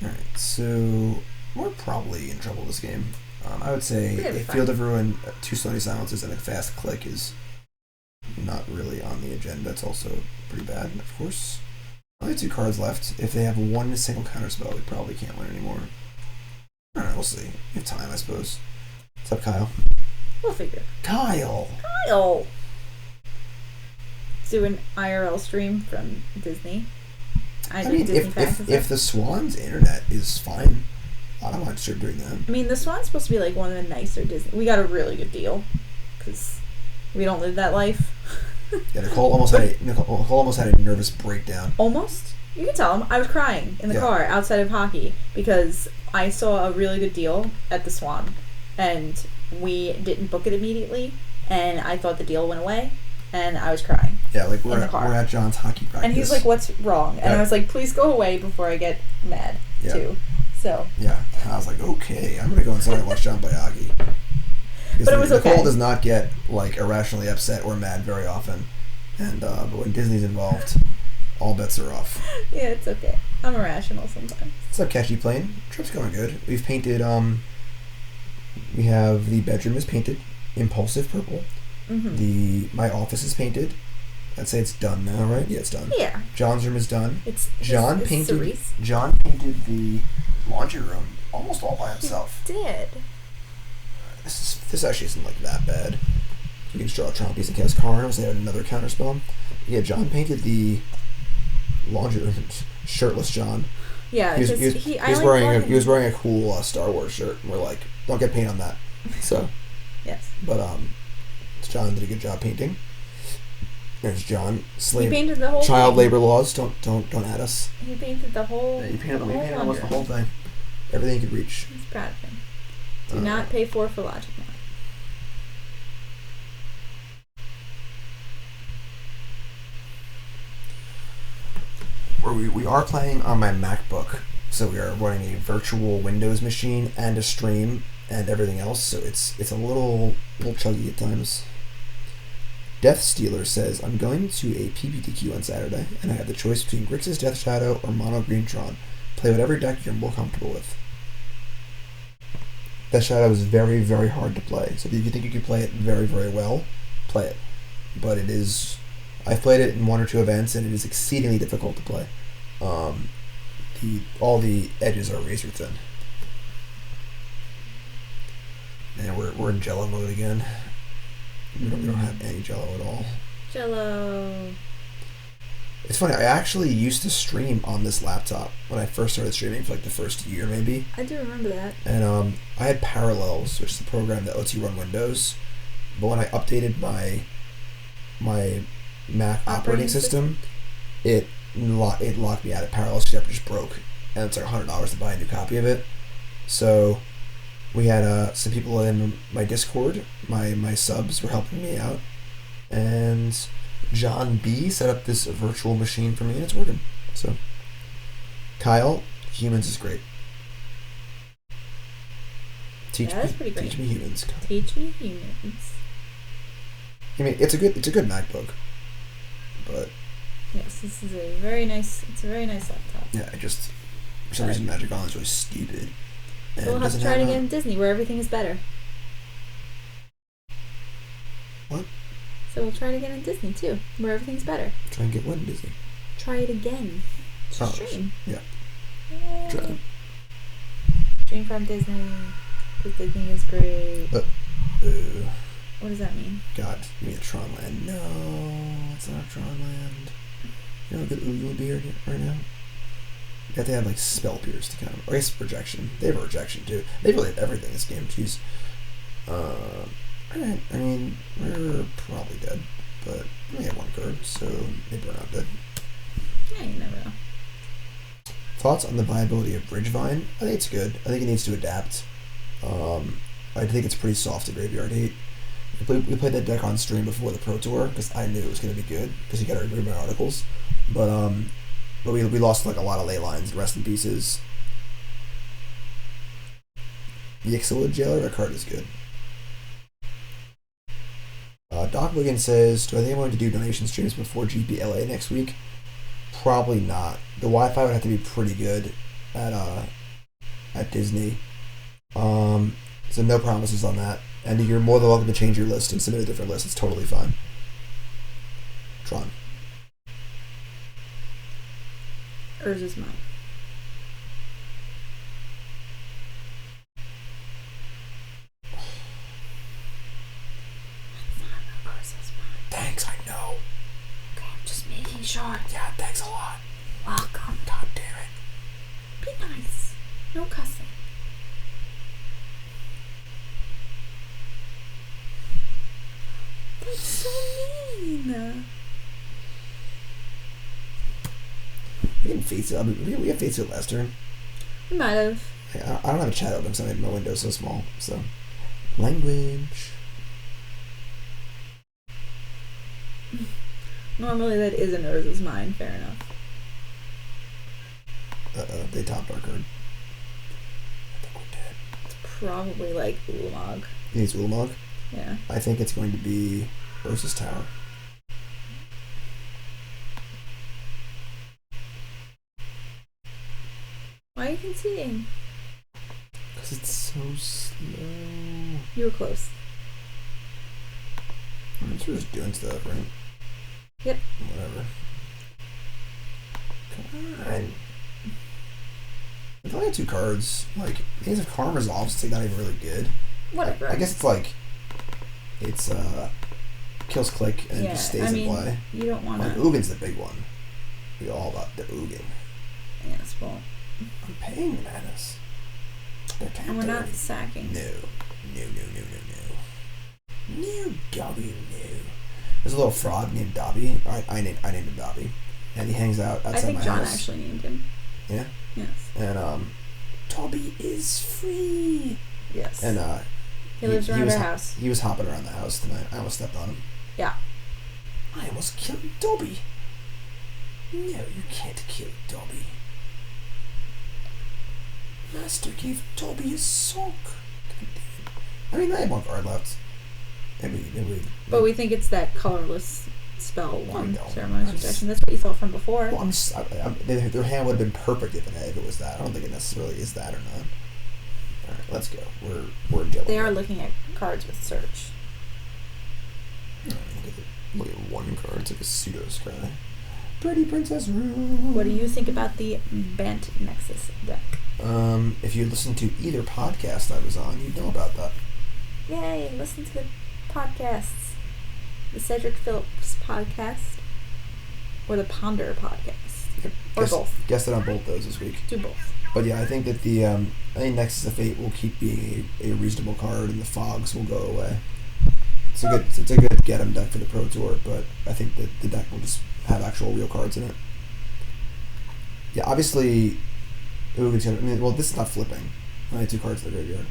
Alright, so we're probably in trouble this game. I would say a Field of Ruin, 2 Stony Silences, and a fast click is not really on the agenda. It's also pretty bad, of course. Only 2 cards left. If they have one single counterspell, we probably can't win anymore. I don't know, we'll see. We have time, I suppose. What's up, Kyle? We'll figure. Kyle! Do an IRL stream from Disney. I mean, if the Swan's internet is fine, I don't mind sure doing that. I mean, the Swan's supposed to be like one of the nicer Disney. We got a really good deal because we don't live that life. Yeah, Nicole almost had a nervous breakdown. Almost? You can tell him. I was crying in the car outside of hockey because I saw a really good deal at the Swan, and we didn't book it immediately, and I thought the deal went away, and I was crying. Yeah, like we're at John's hockey practice. And he's like, "What's wrong?" And I was like, "Please go away before I get mad too." So yeah, and I was like, "Okay, I'm gonna go inside and watch John play hockey." But it was okay. Nicole does not get like irrationally upset or mad very often, and but when Disney's involved, all bets are off. Yeah, it's okay. I'm irrational sometimes. What's up, Catchy Plane? Trip's going good. We've painted. We have the bedroom is painted impulsive purple. Mm-hmm. My office is painted. I'd say it's done now, right? Yeah, it's done. Yeah. John's room is done. John painted the laundry room almost all by himself. He did. This actually isn't like that bad. You can just draw Trompies and cast Karnos. They had another counterspell. Yeah, John painted the laundry room. Shirtless John. Yeah, he was wearing a cool Star Wars shirt. And we're like, don't get paint on that. So. Yes. But John did a good job painting. There's John. He painted the whole child thing. labor laws. Don't at us. He painted the whole. Yeah, he painted almost the whole thing. Everything he could reach. He's proud of him. Do not pay for Logic now. We are playing on my MacBook, so we are running a virtual Windows machine and a stream and everything else. So it's a little chuggy at times. Death Stealer says, I'm going to a PPTQ on Saturday, and I have the choice between Grixis Death Shadow or Mono Green Tron. Play whatever deck you're more comfortable with. Death Shadow is very, very hard to play. So if you think you can play it very, very well, play it. But it is... I've played it in 1 or 2 events, and it is exceedingly difficult to play. All the edges are razor thin. And we're in Jello mode again. We don't have any Jello at all. Jello. It's funny, I actually used to stream on this laptop when I first started streaming for like the first year maybe. I do remember that. And I had Parallels, which is the program that lets you run Windows. But when I updated my Mac operating system, it locked me out of Parallels. It just broke. And it's like $100 to buy a new copy of it. So we had some people in my Discord, my subs were helping me out. And John B set up this virtual machine for me, and it's working. So, Kyle, Humans is great. That's pretty great. Teach me humans. Teach me humans. I mean, it's a good MacBook, but yes, this is a very nice. It's a very nice laptop. Yeah, I just for some reason Magic Island is really stupid. So we'll have to try it again in Disney, where everything is better. What? So we'll try it again in Disney too, where everything's better. Try and get what in Disney? Try it again. Stream. Yeah. Yay. Try it. Stream from Disney. Because Disney is great. What does that mean? God, you mean Tronland? No, it's not Tronland. You know how good Oogle would be right now? You have to have like spell pierce to count. Or I guess rejection. They have a rejection too. They really have everything in this game. Jeez. Alright, I mean, we're probably dead, but we only have one card, so maybe we're not dead. Yeah, you never know. Thoughts on the viability of Ridgevine? I think it's good. I think it needs to adapt. I think it's pretty soft to Graveyard Hate. We played that deck on stream before the Pro Tour because I knew it was going to be good because you got to read my articles. But we lost like a lot of ley lines. Rest in pieces. Yixoid Jailer, that card is good. Doc Wiggins says, do I think I'm going to do donation streams before GPLA next week? Probably not. The Wi-Fi would have to be pretty good at Disney. So no promises on that. And you're more than welcome to change your list and submit a different list. It's totally fine. Tron. Urza's mine. Thanks, I know. Okay, I'm just making sure. Yeah, thanks a lot. Welcome. God damn it. Be nice. No cussing. That's so mean. We didn't face it. I mean, we had faced it last turn. We might have. I don't have a chat open because I made my window so small. So, language. Normally that isn't Urza's mine. Fair enough. They topped our card. I think we did. It's probably like Ulamog. You think it's Ulamog? Yeah. I think it's going to be Urza's Tower. Why are you conceding? Because it's so slow. You were close. I'm just doing stuff, right? Yep. Whatever. Come on. If I only have two cards, like, things if Karma resolves, it's like not even really good. Whatever. I guess it's like, it's kills click and just stays in play. You don't want to. Like, Ugin's the big one. We're all about the Ugin. Yes, well. I'm paying Manus. And we're not sacking. No, Dobby, no. There's a little frog named Dobby. I named him Dobby. And he hangs out outside my house. I think John actually named him. Yeah? Yes. And, Dobby is free. Yes. And, he lives around our house. He was hopping around the house tonight. I almost stepped on him. Yeah. I almost killed Dobby. No, you can't kill Dobby. Master gave Dobby a sock. I mean, I have one card left. But we think it's that colorless spell one. I know. Ceremonious rejection. That's what you thought from before. Well, their hand would have been perfect if it was that. I don't think it necessarily is that or not. Alright, let's go. We're in jail. They are looking at cards with search. Look at one card. It's like a pseudo scry. Pretty Princess Room. What do you think about the Bant Nexus deck? If you listen to either podcast I was on, you'd know about that. Yay, listen to the podcasts. The Cedric Phillips podcast or the Ponder podcast. Yep. Or both. Guessed it on both those this week. Do both. But yeah, I think that I think Nexus of Fate will keep being a reasonable card and the fogs will go away. It's a good get 'em deck for the Pro Tour, but I think that the deck will just have actual real cards in it. Yeah, obviously, this is not flipping. Only two cards in the graveyard.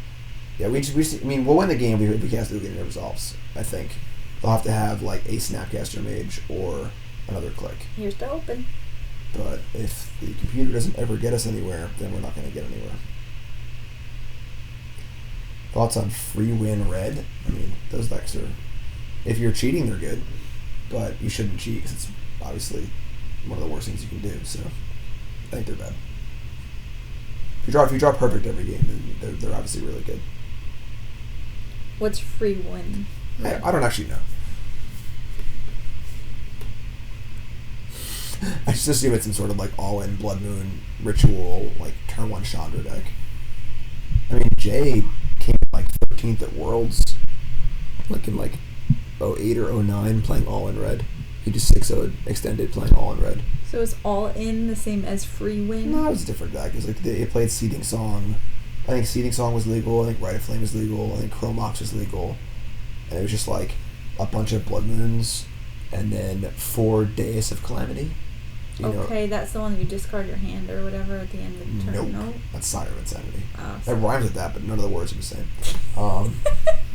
Yeah, we'll win the game if we cast Ugin and it resolves. I think they'll have to have like a Snapcaster Mage or another click. Here's to open. But if the computer doesn't ever get us anywhere, then we're not going to get anywhere. Thoughts on free win red? I mean, those decks are, if you're cheating, they're good, but you shouldn't cheat because it's obviously one of the worst things you can do. So I think they're bad. If you draw perfect every game, then they're obviously really good. What's free win? I don't actually know. I just assume it's some sort of like all-in Blood Moon ritual, like turn 1 Chandra deck. I mean, Jay came like 13th at Worlds, like in like 08 or 09, playing all in red. He just 6-0'd extended playing all in red. So is all in the same as free win? No, it was a different deck. It was like they played Seeding Song. I think Seeding Song was legal. I think Rite of Flame was legal. I think Chromox was legal. And it was just like a bunch of Blood Moons and then 4 Deus of Calamity. Okay, that's the one you discard your hand or whatever at the end of the turn. Nope. That's Sire of Insanity. Oh, That rhymes with that, but none of the words are the same.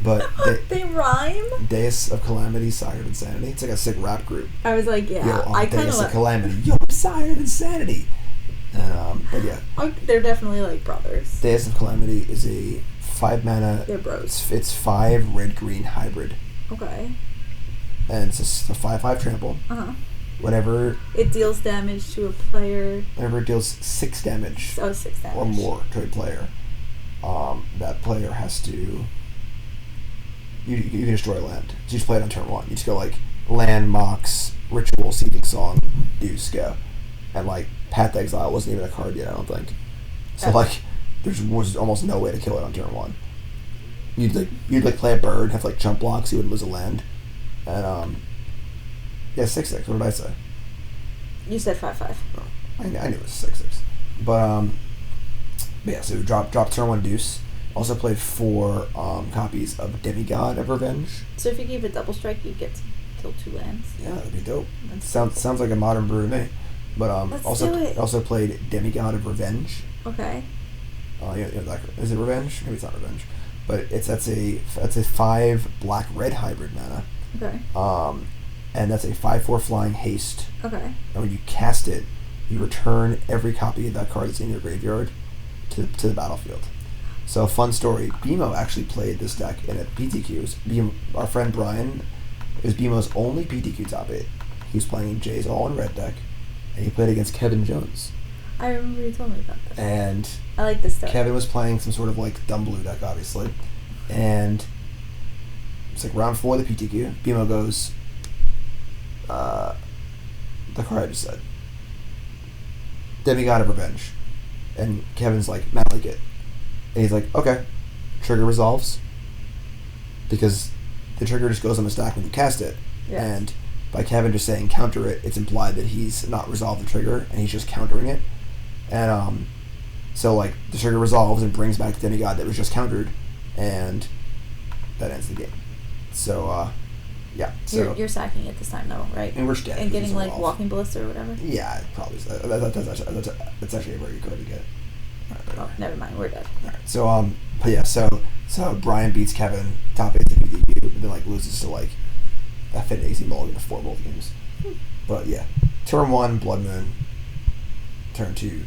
But they rhyme? Deus of Calamity, Sire of Insanity. It's like a sick rap group. I was like, yeah. Yo, I kind of Deus of Calamity. Yo, I'm Sire of Insanity. And, but yeah. They're definitely like brothers. Deus of Calamity is a 5 mana. They're bros. It's 5 red-green hybrid. Okay. And it's a 5/5 trample. Uh-huh. Whenever it deals damage to a player. Whenever it deals 6 damage. Oh, 6 damage. Or more to a player, that player has to. You can destroy land. So you just play it on turn 1. You just go like land, Mox, Ritual, Seething Song, Deuce, go. And like Path to Exile wasn't even a card yet, I don't think. So like was almost no way to kill it on turn 1. You'd play a bird, have like jump blocks, you wouldn't lose a land. And yeah, 6/6. What did I say? You said 5/5. Oh, I knew it was 6/6. But yeah, so drop turn 1 Deuce. Also played 4 copies of Demigod of Revenge. So if you gave a double strike, you'd get to kill 2 lands. Yeah, that'd be dope. Sounds sounds like a modern brew to me. But Let's do it. also played Demigod of Revenge. Okay. Is it Revenge? Maybe it's not Revenge. But that's a 5 black-red hybrid mana. Okay. And that's a 5/4 flying haste. Okay. And when you cast it, you return every copy of that card that's in your graveyard to the battlefield. So, fun story. BMO actually played this deck in a PTQ. Our friend Brian, it was BMO's only PTQ top 8. He was playing Jay's all-in red deck, and he played against Kevin Jones. I remember you told me about this. And I like this stuff. Kevin was playing some sort of like dumb blue deck, obviously. And it's like round 4 of the PTQ. BMO goes, the card I just said, Demigod of Revenge. And Kevin's like, Matt, like it. And he's like, okay. Trigger resolves. Because the trigger just goes on the stack when you cast it. Yes. And by Kevin just saying counter it, it's implied that he's not resolved the trigger and he's just countering it. And so like the trigger resolves and brings back the Demigod that was just countered, and that ends the game. So yeah. So you're sacking it this time though, right? And we're dead. And getting like Walking Ballista or whatever? Yeah, probably. That's actually a very good card to get. Oh, never mind, we're dead. Alright. So but yeah, so Brian beats Kevin, top 8 PTQ, but then like loses to like a fit AC mulligan to 4 both games. But yeah. Turn 1, Blood Moon. Turn 2,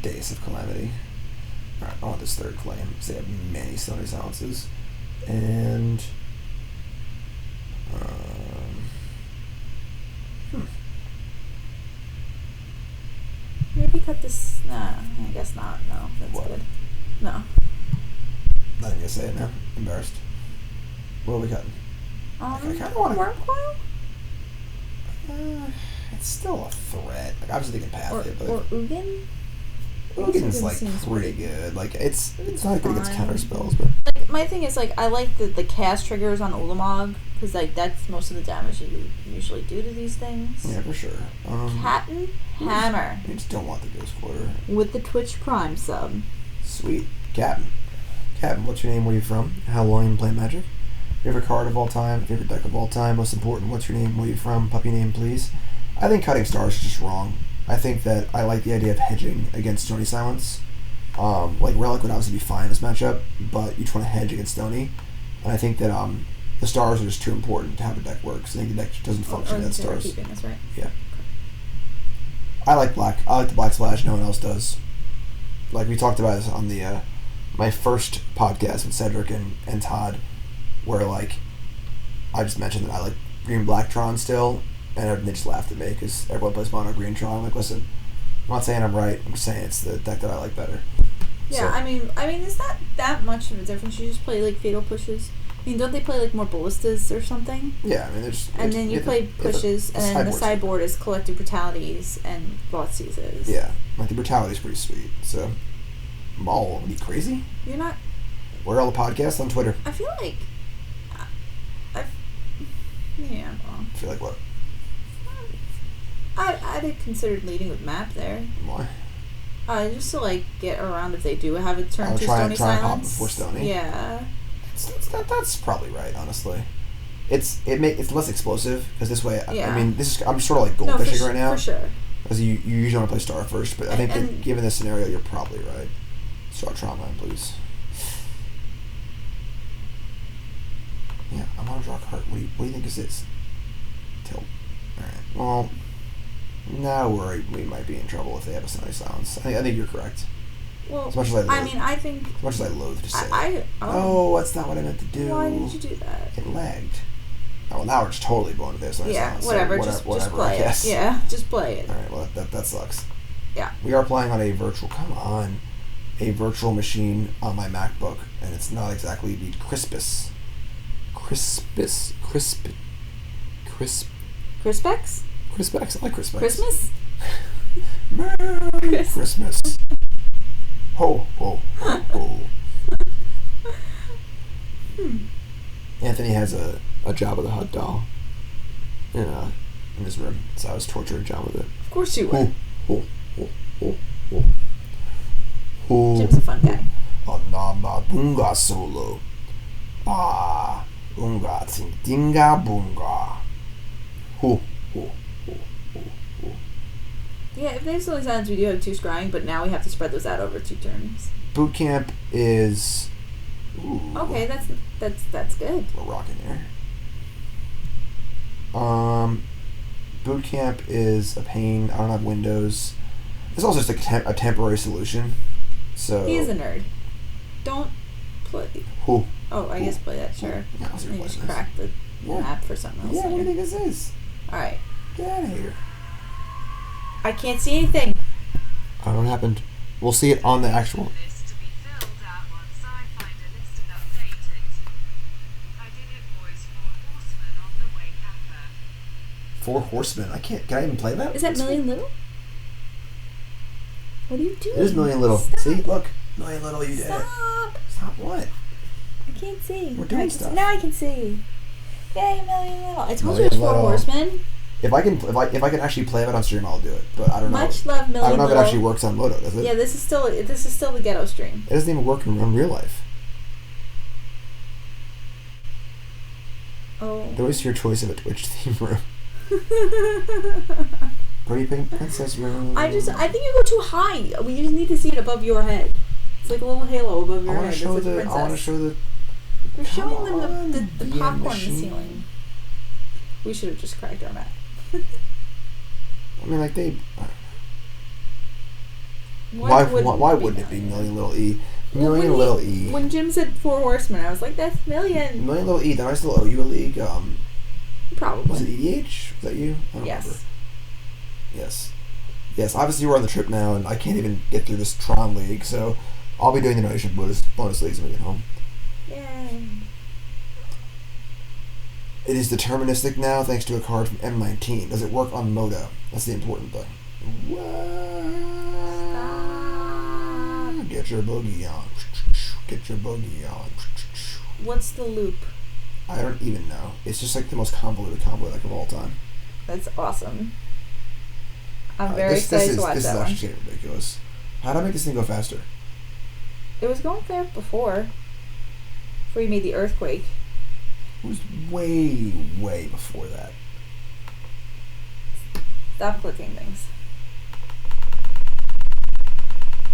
Deus of Calamity. Alright, I want this 3rd claim because they have many Stony Silences. And Maybe cut this. Nah, I guess not. No, that's what? Good. No. Not even gonna say it now. Embarrassed. What are we cutting? I kinda wanna. Wormcoil? It's still a threat. Like, I was thinking path it, but or Ugin? Ugin's like pretty good. Like it's not good against counter spells, but like my thing is like I like the cast triggers on Ulamog because like that's most of the damage that you usually do to these things. yeah, for sure. Captain Hammer. I just don't want the Ghost Quarter. With the Twitch Prime sub. Sweet. Captain, what's your name? Where are you from? How long you been playing Magic? Favorite card of all time? Favorite deck of all time? Most important, what's your name? Where are you from? Puppy name, please. I think cutting stars is just wrong. I think that I like the idea of hedging against Stony Silence. Like Relic would obviously be fine in this matchup, but you just want to hedge against Stony. And I think that the stars are just too important to have a deck work. So I think the deck doesn't function without stars. Keeping this, right? Yeah. I like black. I like the black splash. No one else does. Like we talked about this on the my first podcast with Cedric and Todd, where like I just mentioned that I like green black Tron still, and they just laughed at me because everyone plays mono green Tron. I'm like, listen, I'm not saying I'm right. I'm just saying it's the deck that I like better. Yeah, So, I mean, it's not that much of a difference. You just play like fatal pushes. I mean, don't they play like more ballistas or something? yeah, I mean, there's. And then you play pushes, and then the sideboard is collective brutalities and Thoughtseize. Yeah, like the brutality's pretty sweet. So, Maul, are you crazy? You're not. Where are all the podcasts on Twitter? I feel like. Yeah, I'm wrong. I feel like what? I'd have considered leading with map there. Why? Just to like get around if they do have a turn to try Stony and Silence. pop before Stony. Yeah. That's probably right, honestly. It's less explosive because this way. Yeah. I mean, I'm sort of like goldfishing right now. For sure. Because you usually want to play Star first, but I think that given this scenario, you're probably right. Star Tron line, please. Yeah, I want to draw a card. What do you think is this? Tilt. Alright. Well, now we might be in trouble if they have a Stony Silence. I think you're correct. Well, as much as I think... As much as I loathe to say oh, that's not what I meant to do. Why did you do that? It lagged. Oh, well, now we're just totally going to this. Yeah, whatever. Just play it. Yeah, just play it. Alright, well, that sucks. Yeah. We are playing on a virtual machine on my MacBook, and it's not exactly the crispest. Crispex? Crispex? I like Crispex. Christmas? Merry Christmas. Ho, ho, ho, ho. Anthony has a Jabba the Hutt doll in his room, so I was torturing John with it. Of course you would. Ho, ho, ho, ho, ho. Jim's a fun guy. Anama bunga solo. Ah, bunga tinga bunga. Ho, ho, ho, ho, ho. Yeah, if they have Stony Silence, we do have 2 scrying, but now we have to spread those out over 2 turns. Boot camp is. Ooh, okay, that's good. We're rocking here. Boot camp is a pain. I don't have windows. It's also just a temporary solution. So he is a nerd. Don't play. Who? Oh, I guess play that. Sure. Yeah, and you just crack the map for something else. Yeah, what do you think this is? All right. Get out of here. I can't see anything. I don't know what happened. We'll see it on the actual. Four Horsemen. Can I even play that? Is that Million Little? What are you doing? It is Million Little. Stop. See? Look. Million Little, you did it. Stop. Stop what? I can't see. We're doing stuff. Now I can see. Yay, Million Little. I told you it's Four Horsemen. If I can actually play it on stream, I'll do it. But I don't know. Much love, Million Little. I don't know if it actually works on Moto, does it? Yeah, this is still the ghetto stream. It doesn't even work in real life. Oh. What is your choice of a Twitch theme room? Pretty Pink Princess room. I think you go too high. We just need to see it above your head. It's like a little halo above your head. I want to show the. We're showing them the popcorn in the ceiling. We should have just cracked our map. I mean, like they. Why wouldn't it be Million Little E? Little E. When Jim said Four Horsemen, I was like, that's Million. Million Little E. Then I still owe you a league. Probably. Was it EDH? Was that you? I don't remember. Yes. Obviously, we're on the trip now, and I can't even get through this Tron League, so I'll be doing the donation bonus leagues when we get home. Yay. It is deterministic now, thanks to a card from M19. Does it work on Moto? That's the important thing. Stop. Get your boogie on. Get your boogie on. What's the loop? I don't even know. It's just like the most convoluted combo deck of all time. That's awesome. I'm very excited to watch that one. This is actually getting ridiculous. How do I make this thing go faster? It was going fast before you made the earthquake. It was way, way before that. Stop clicking things.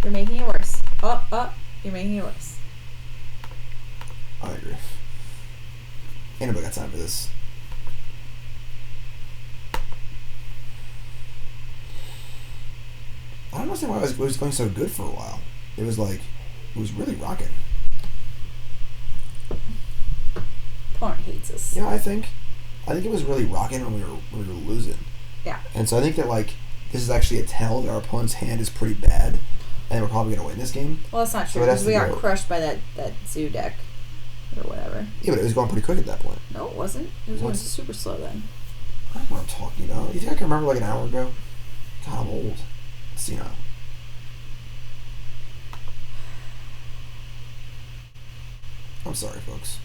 You're making it worse. You're making it worse. I agree. Ain't nobody got time for this. I don't understand why it was going so good for a while. It was like It was really rocking. Opponent hates us. Yeah, I think it was really rocking when we were losing. Yeah. And so I think that this is actually a tell that our opponent's hand is pretty bad, and we're probably gonna win this game. Well, that's not So true it has because to we got go- crushed by that zoo deck or whatever. Yeah, but it was going pretty quick at that point. No, it wasn't. It was going super slow then. I don't know what I'm talking about. You think I can remember an hour ago? God, I'm old. See now. I'm sorry, folks.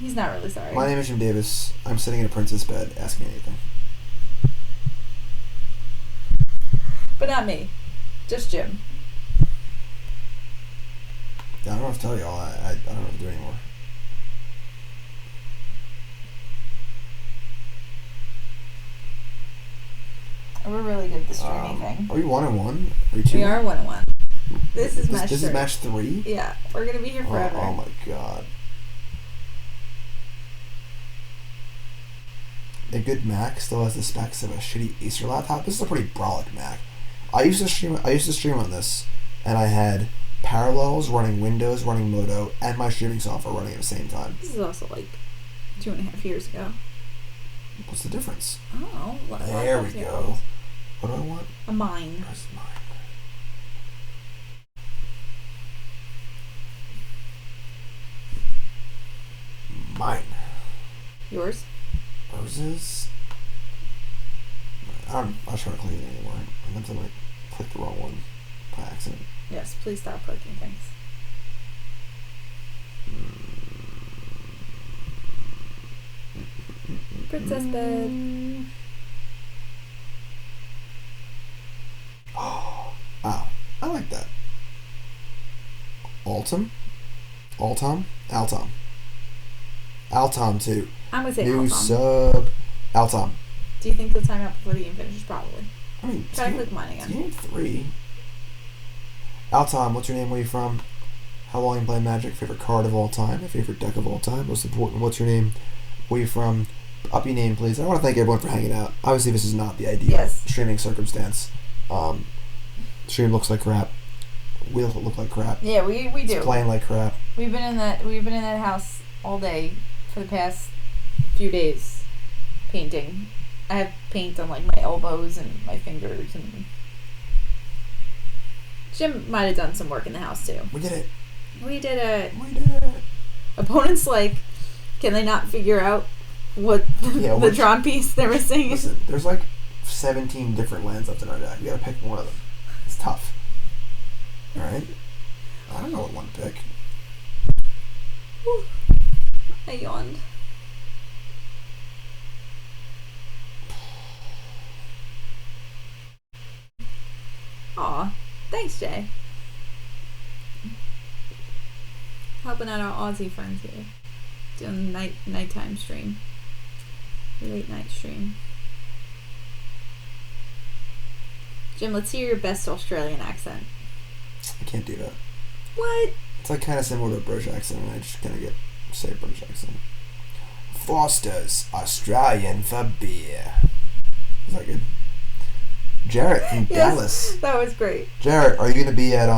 He's not really sorry. My name is Jim Davis. I'm sitting in a princess bed. Ask me anything. But not me. Just Jim. Yeah, I don't know what to tell y'all. I don't know what to do anymore. We're really good at the streaming thing. Are we 1-1? Are we 2-1? We are 1-1. This is match 3. This is match 3? Yeah, we're going to be here forever. Oh my god. A good Mac still has the specs of a shitty Acer laptop. This is a pretty brolic Mac. I used to stream on this, and I had Parallels running Windows, running Moto, and my streaming software running at the same time. This is also 2.5 years ago. What's the difference? I don't know. There we go. What do I want? A mine. Where's mine? Mine. Yours? Roses. I'm not trying to click it anymore. I meant to click the wrong one by accident. Yes, please stop clicking things. Princess bed. Oh, wow. I like that. Altom 2. I'm going to say New Altom. sub. Altom. Do you think they'll time out before the game finishes? Probably. I mean, Try to click mine again. Game 3. Altom, what's your name? Where are you from? How long you play Magic? Favorite card of all time? Favorite deck of all time? Most important, what's your name? Where are you from? Up your name, please. I want to thank everyone for hanging out. Obviously, this is not the ideal streaming circumstance. Stream looks like crap. We look like crap. Yeah, we do. It's playing like crap. We've been in that house all day for the past few days, painting. I have paint on my elbows and my fingers, and Jim might have done some work in the house too. We did it. We did it. We did it. Opponents can they not figure out what the drawn piece they're missing? Listen, there's 17 different lands left in our deck. We gotta pick one of them. It's tough. Alright? I don't know what one to pick. Whew. I yawned. Aw. Thanks, Jay. Helping out our Aussie friends here. Doing the nighttime stream. Late night stream. Jim, let's hear your best Australian accent. I can't do that. What? It's kind of similar to a British accent, and I just kind of say a British accent. Foster's Australian for beer. Is that good? Jarrett from Dallas. That was great. Jarrett, are you going to be at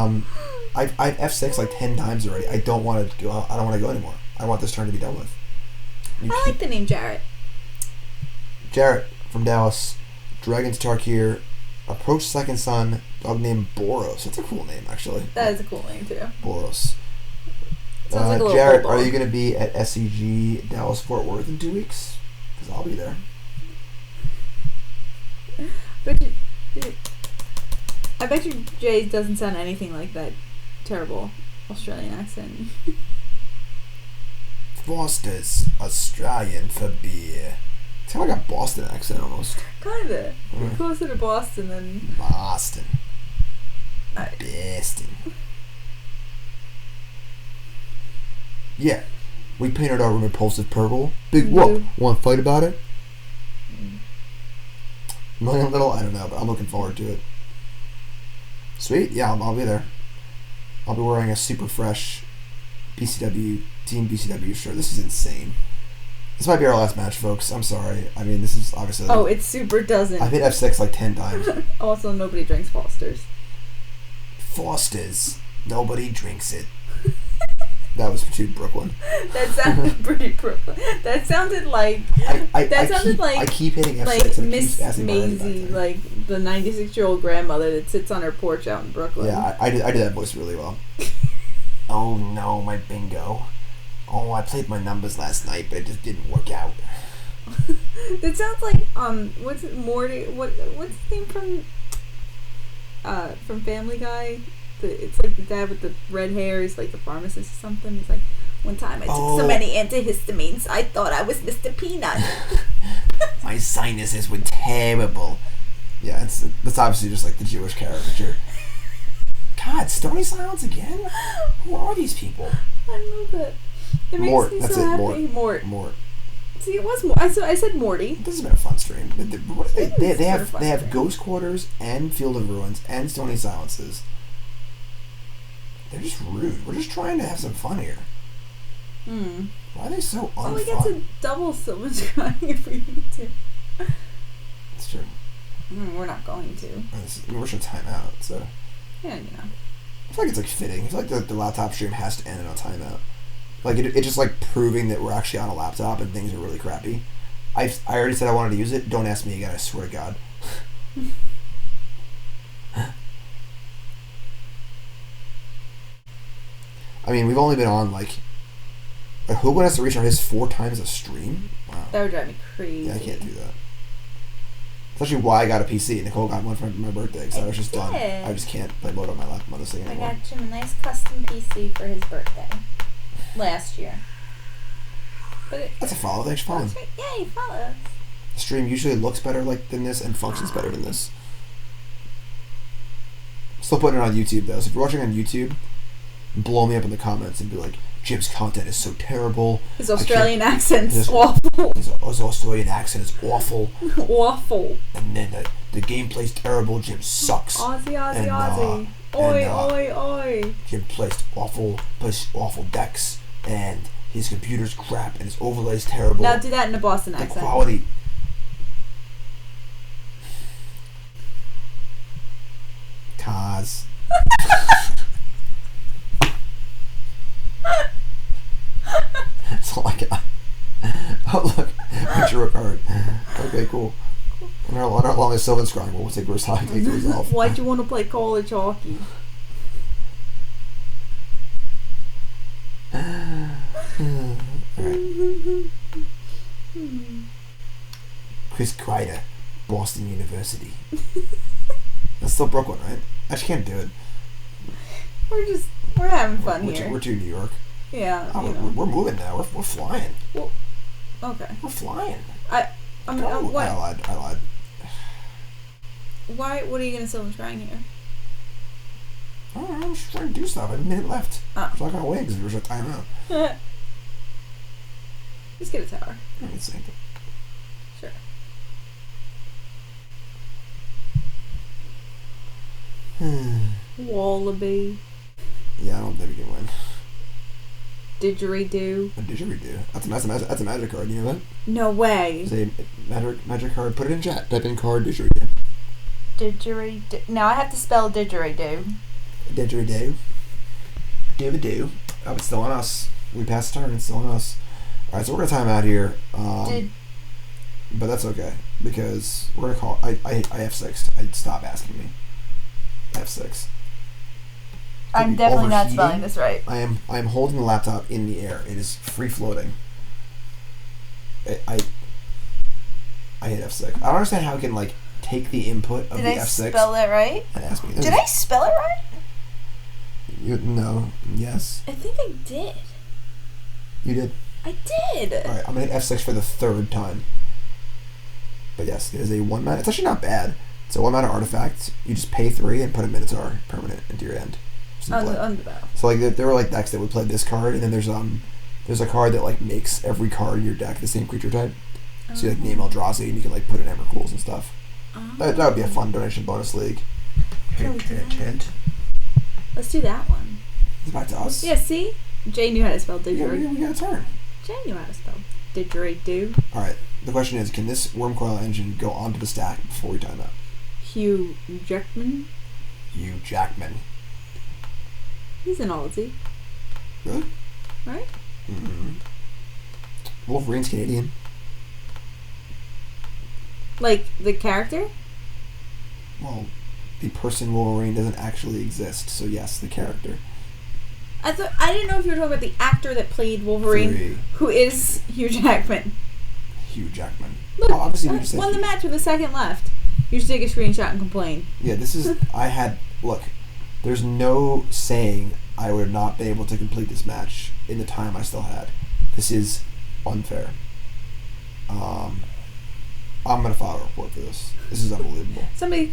I've F6 10 times already. I don't want to go. I don't want to go anymore. I want this turn to be done with. I like the name Jarrett. Jarrett from Dallas. Dragons Tarkir. Approach Second Son. Dog named Boros. That's a cool name, actually. That is a cool name too. Boros. Sounds like a little Jarrett, bulldog. are you going to be at SCG Dallas Fort Worth in 2 weeks? Because I'll be there. I bet you Jay doesn't sound anything like that terrible Australian accent. Foster's Australian for beer. It's kind of like a Boston accent almost. Kinda. You're closer to Boston than... Boston. Alright. Boston. Yeah. We painted our room impulsive purple. Big whoop. Want to fight about it? Million Little? I don't know, but I'm looking forward to it. Sweet. Yeah, I'll be there. I'll be wearing a super fresh Team BCW shirt. This is insane. This might be our last match, folks. I'm sorry. I mean, this is obviously... Oh, it super doesn't. I've hit F6 10 times. Also, nobody drinks Foster's. Foster's. Nobody drinks it. That was too Brooklyn. That sounded pretty Brooklyn. That sounded like I keep hitting F6 like and it Miss keeps asking my Maisie, back like the 96-year-old grandmother that sits on her porch out in Brooklyn. Yeah, I did that voice really well. Oh no, my bingo. Oh, I played my numbers last night, but it just didn't work out. That sounds like what's it, Morty? What's his name from Family Guy? It's like the guy with the red hair. He's like the pharmacist or something. He's like, one time I took so many antihistamines, I thought I was Mr. Peanut. My sinuses were terrible. Yeah, that's obviously just like the Jewish caricature. God, Stony Silence again? Who are these people? I know that. It makes Mort, me that's so it, happy. Mort. Mort. See, it was Mort. I said Morty. This has been a fun stream. They have stream. Ghost Quarters and Field of Ruins and Stony Silences. They're just rude. We're just trying to have some fun here. Why are they so unfun? Oh, we get to double so much crying if we need to. It's true. We're not going to. We're just time out, so. Yeah, you know. I feel like it's like fitting. I feel like the laptop stream has to end in a timeout. Like it's just like proving that we're actually on a laptop and things are really crappy. I already said I wanted to use it. Don't ask me again. I swear to God. I mean, we've only been on like who has to restart his 4 times a stream? Wow. That would drive me crazy. Yeah, I can't do that. That's actually why I got a PC. Nicole got one for my birthday because I was just done. I just can't play mode on my laptop on this thing anymore. I got him a nice custom PC for his birthday last year. But that's a follow. Thanks for following. Right. Yeah, you follow. The stream usually looks better than this and functions better than this. Still putting it on YouTube though. So if you're watching on YouTube, blow me up in the comments and be like, Jim's content is so terrible. His Australian accent's awful. His Australian accent is awful. Awful. And then the gameplay's terrible. Jim sucks. Aussie. Oi. Jim plays awful decks, and his computer's crap, and his overlay's terrible. Now do that in a Boston accent. The quality. Cause. That's all I got. Oh look, picture a card. Okay, cool. On our longest Sylvan scrying, we'll take first time to resolve. Why'd you want to play college hockey? Alright. Chris Kreider, Boston University. That's still Brooklyn, right? I just can't do it. We're having fun here. We're to New York. Yeah. We're moving now. We're flying. Well, okay. We're flying. I lied. Why? What are you gonna sell and trying here? I don't know. I'm just trying to do stuff. I have a minute left. Oh. So I gotta wait because there's a timeout. Just get a tower. Let's see. Sure. Wallaby. Yeah, I don't think we can win. Didgeridoo. A didgeridoo. That's a magic card. You know that? No way. Say magic card. Put it in chat. Type in card didgeridoo. Didgeridoo. Now I have to spell didgeridoo. Didgeridoo. Do. Oh, it's still on us. We passed turn. It's still on us. All right, so we're gonna time out here. But that's okay because we're gonna call. I F6. Stop asking me. F6. I'm definitely not spelling this right. I am holding the laptop in the air. It is free floating. I hit F6. I don't understand how it can like take the input of the F6. Did I spell it right? And ask me. Did I spell it right? No. Yes. I think I did. You did. I did. All right. I'm gonna hit F6 for the 3rd time. But yes, it is a 1 mana. It's actually not bad. It's a 1 mana artifact. You just pay 3 and put a Minotaur permanent into your end. On the battle. So like there were like decks that would play this card, and then there's a card that like makes every card in your deck the same creature type. So you like name Eldrazi, and you can like put in Evercools and stuff. That would be a fun donation bonus league. Hint. Let's do that one. It's back to us. Yeah. See, Jay knew how to spell didgeridoo. Yeah, we got a turn. Jay knew how to spell didgeridoo. All right. The question is, can this Wormcoil engine go onto the stack before we time out? Hugh Jackman. He's an Aussie. Really? Right? Mm-hmm. Wolverine's Canadian. Like, the character? Well, the person Wolverine doesn't actually exist, so yes, the character. I didn't know if you were talking about the actor that played Wolverine, 3. who is Hugh Jackman. Hugh Jackman. Look, Obviously we just said won the match with a second left. You should take a screenshot and complain. Yeah, this is... Look, there's no saying I would have not been able to complete this match in the time I still had. This is unfair. I'm going to file a report for this. This is unbelievable. Somebody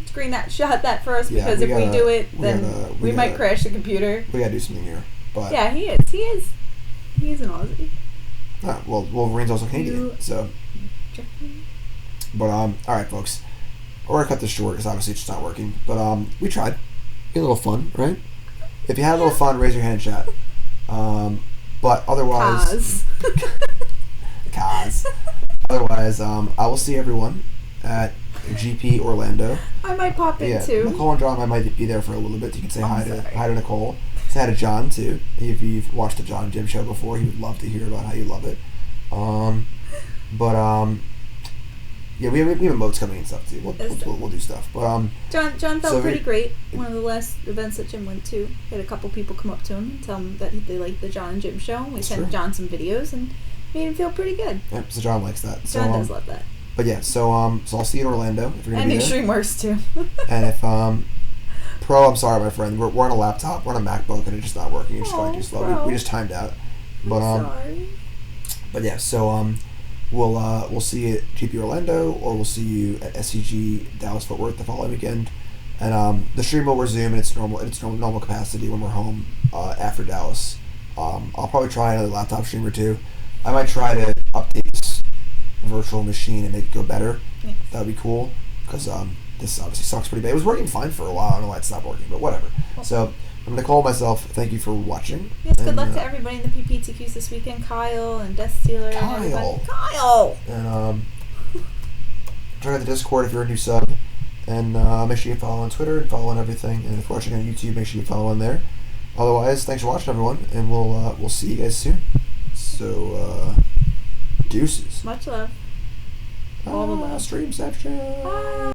shot that for us, Yeah, because if we do it, then we might gotta- crash the computer. We got to do something here. But Yeah, he is. He's an Aussie. well, Wolverine's also Canadian, Hugh so... Jackman. But, alright, folks. We're going to cut this short, because obviously it's just not working. But, we tried. Get a little fun, right? If you had a little fun, raise your hand in chat. But otherwise... Cause. Otherwise, I will see everyone at GP Orlando. I might pop in Yeah, too. Nicole and John, I might be there for a little bit. You can say hi sorry. to Nicole. Say hi to John too. If you've watched the John and Jim show before, he would love to hear about how you love it. Yeah, we have emotes coming and stuff too. We'll do stuff. But John felt pretty great. One of the last events that Jim went to, he had a couple people come up to him and tell him that they liked the John and Jim show. We sent John some videos and made him feel pretty good. Yep, so John likes that. John does love that. But yeah, so I'll see you in Orlando if you're gonna And be there. Extreme Works too. And if Pro, I'm sorry, my friend. We're on a laptop. We're on a MacBook, and it's just not working. It's just going too slow. We just timed out. But sorry. But yeah, so we'll see you at GP Orlando, or we'll see you at SCG Dallas Fort Worth the following weekend. And the stream will resume in its normal capacity when we're home after Dallas. I'll probably try another laptop stream or two. I might try to update this virtual machine and make it go better. Yes. That would be cool, because this obviously sucks pretty bad. It was working fine for a while. I don't know why it stopped working, but whatever. So I'm going to call myself. Thank you for watching. Yes, good luck to everybody in the PPTQs this weekend. Kyle and Death Stealer. Kyle! And check out the Discord if you're a new sub. And make sure you follow on Twitter and follow on everything. And if you're watching on YouTube, make sure you follow on there. Otherwise, thanks for watching, everyone. And we'll see you guys soon. So, deuces. Much love. All the love. Stream section. Bye.